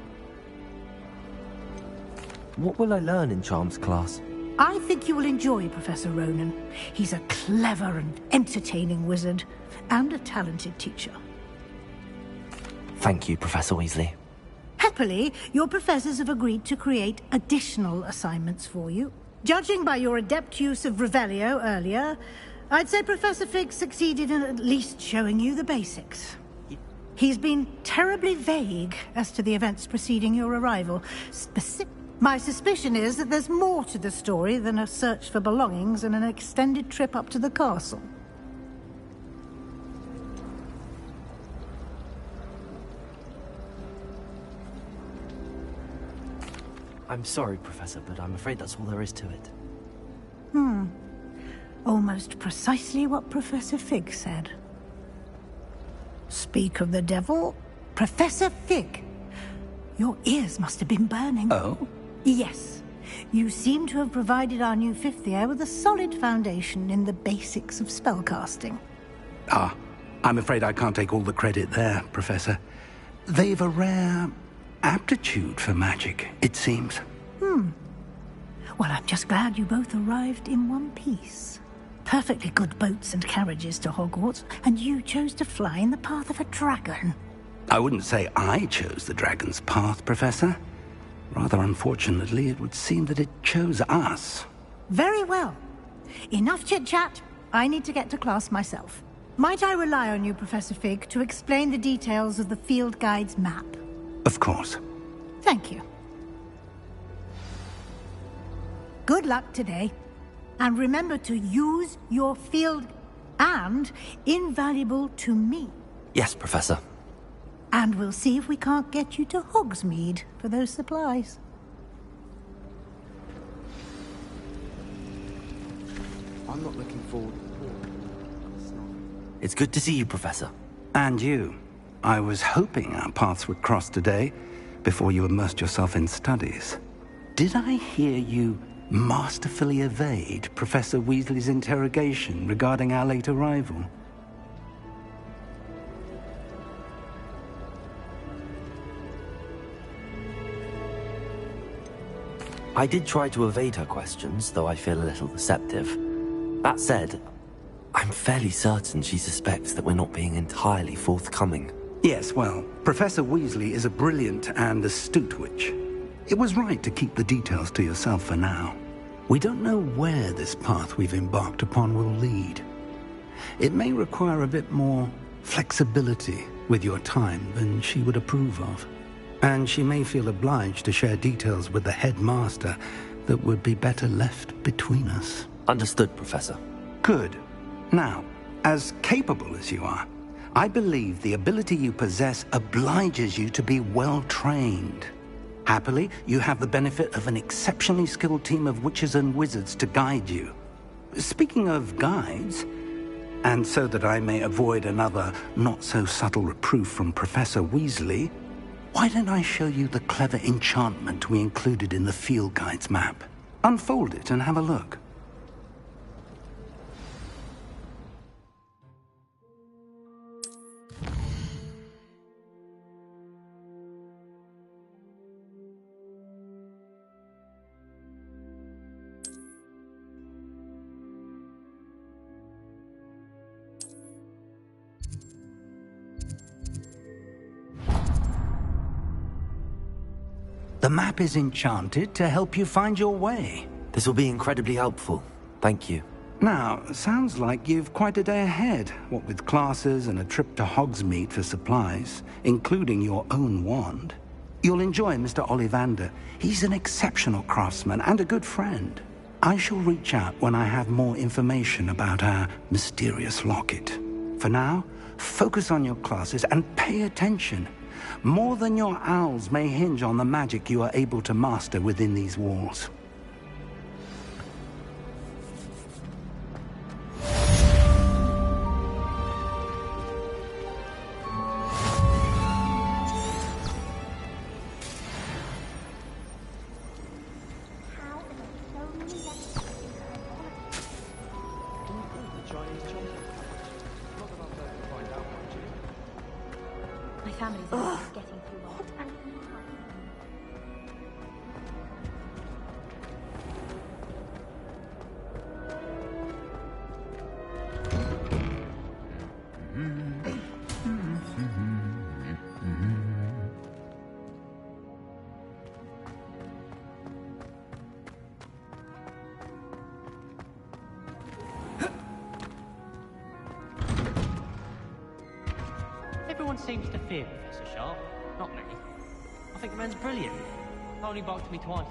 What will I learn in Charms class? I think you will enjoy Professor Ronan. He's a clever and entertaining wizard, and a talented teacher. Thank you, Professor Weasley. Happily, your professors have agreed to create additional assignments for you. Judging by your adept use of Revelio earlier, I'd say Professor Fig succeeded in at least showing you the basics. He's been terribly vague as to the events preceding your arrival. My suspicion is that there's more to the story than a search for belongings and an extended trip up to the castle. I'm sorry, Professor, but I'm afraid that's all there is to it. Almost precisely what Professor Fig said. Speak of the devil, Professor Fig. Your ears must have been burning. Oh? Yes. You seem to have provided our new fifth year with a solid foundation in the basics of spellcasting. Ah, I'm afraid I can't take all the credit there, Professor. They've a rare aptitude for magic, it seems. Well, I'm just glad you both arrived in one piece. Perfectly good boats and carriages to Hogwarts, and you chose to fly in the path of a dragon. I wouldn't say I chose the dragon's path, Professor. Rather unfortunately, it would seem that it chose us. Very well. Enough chit-chat. I need to get to class myself. Might I rely on you, Professor Fig, to explain the details of the field guide's map? Of course. Thank you. Good luck today. And remember to use your field and invaluable to me. Yes, Professor. And we'll see if we can't get you to Hogsmeade for those supplies. I'm not looking forward. It's good to see you, Professor. And you. I was hoping our paths would cross today, before you immersed yourself in studies. Did I hear you masterfully evade Professor Weasley's interrogation regarding our late arrival? I did try to evade her questions, though I feel a little deceptive. That said, I'm fairly certain she suspects that we're not being entirely forthcoming. Yes, well, Professor Weasley is a brilliant and astute witch. It was right to keep the details to yourself for now. We don't know where this path we've embarked upon will lead. It may require a bit more flexibility with your time than she would approve of. And she may feel obliged to share details with the headmaster that would be better left between us. Understood, Professor. Good. Now, as capable as you are, I believe the ability you possess obliges you to be well-trained. Happily, you have the benefit of an exceptionally skilled team of witches and wizards to guide you. Speaking of guides, and so that I may avoid another not-so-subtle reproof from Professor Weasley, why don't I show you the clever enchantment we included in the field guide's map? Unfold it and have a look. The map is enchanted to help you find your way. This will be incredibly helpful. Thank you. Now, sounds like you've quite a day ahead, what with classes and a trip to Hogsmeade for supplies, including your own wand. You'll enjoy Mr. Ollivander. He's an exceptional craftsman and a good friend. I shall reach out when I have more information about our mysterious locket. For now, focus on your classes and pay attention. More than your owls may hinge on the magic you are able to master within these walls. My family's just getting through what? seems to fear Professor Sharp, not me. I think the man's brilliant. Only barked at me twice.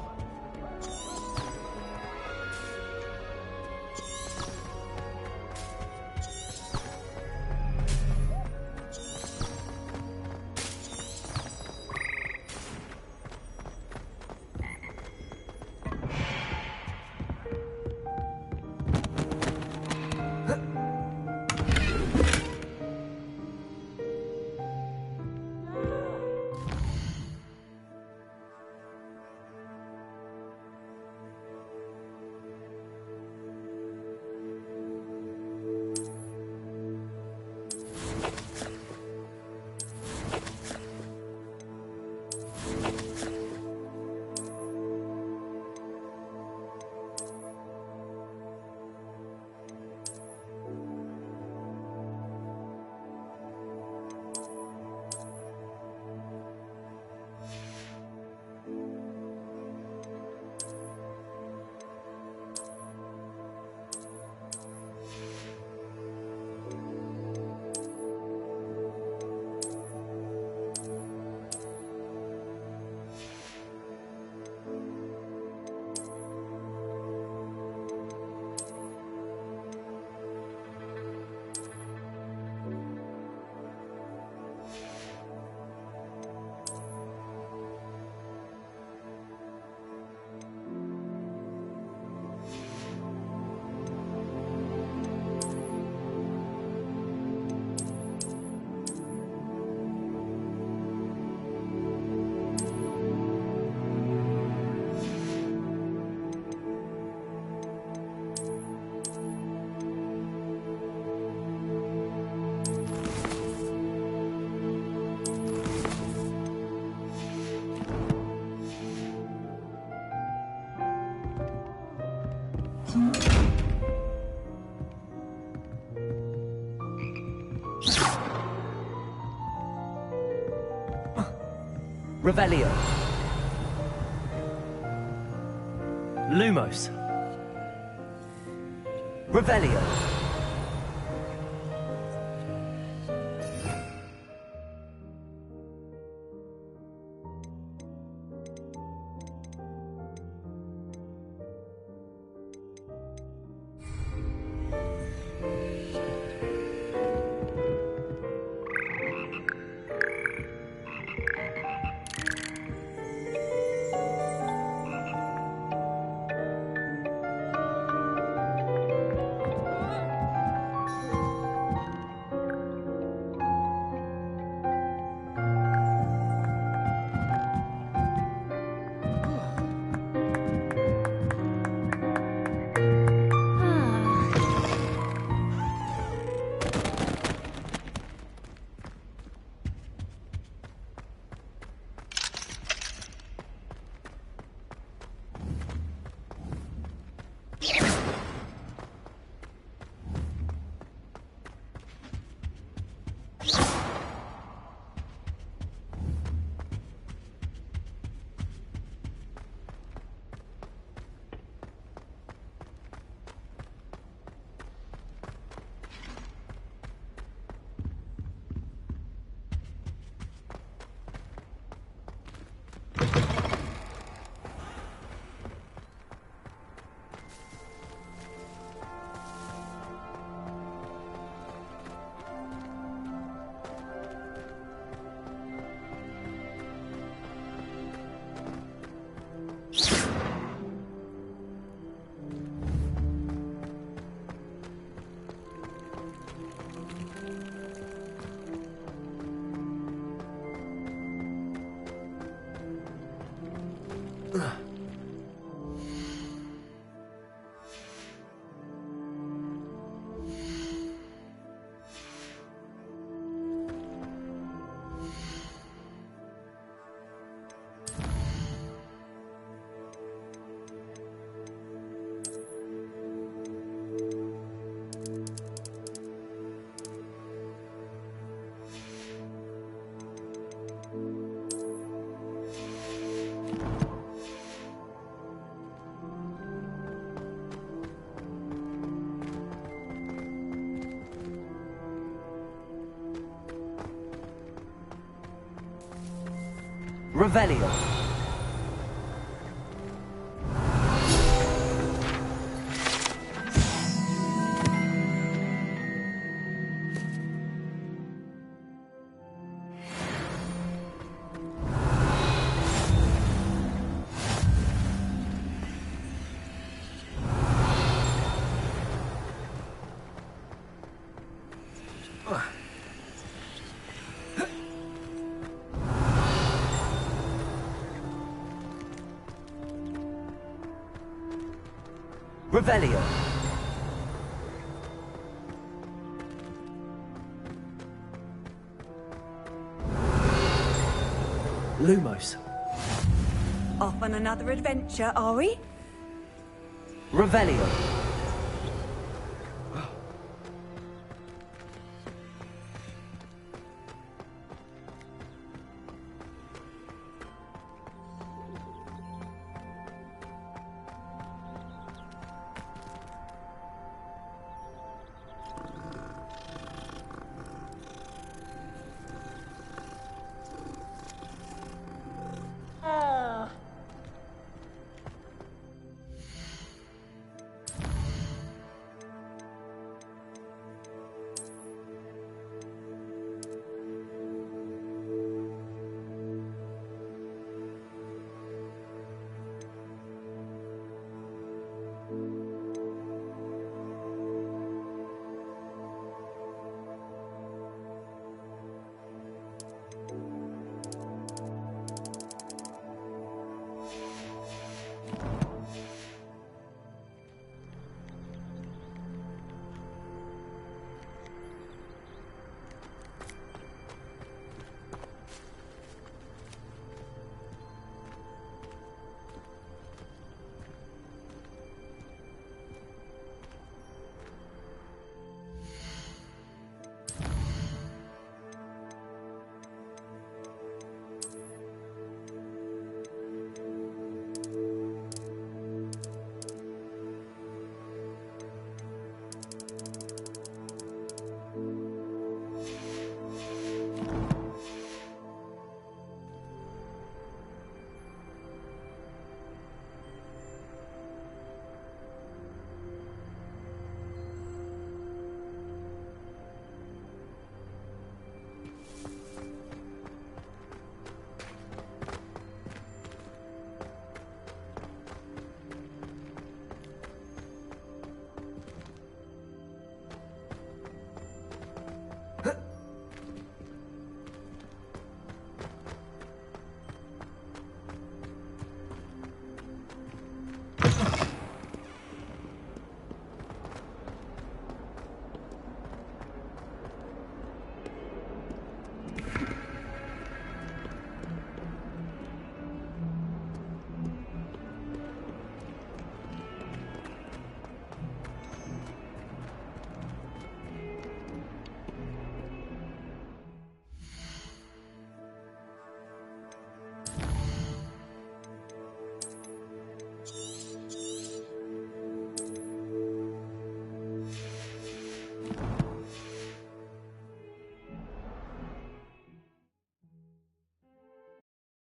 Revelio. Lumos. Revelio. Revelio. Revelio. Lumos. Off on another adventure, are we? Revelio.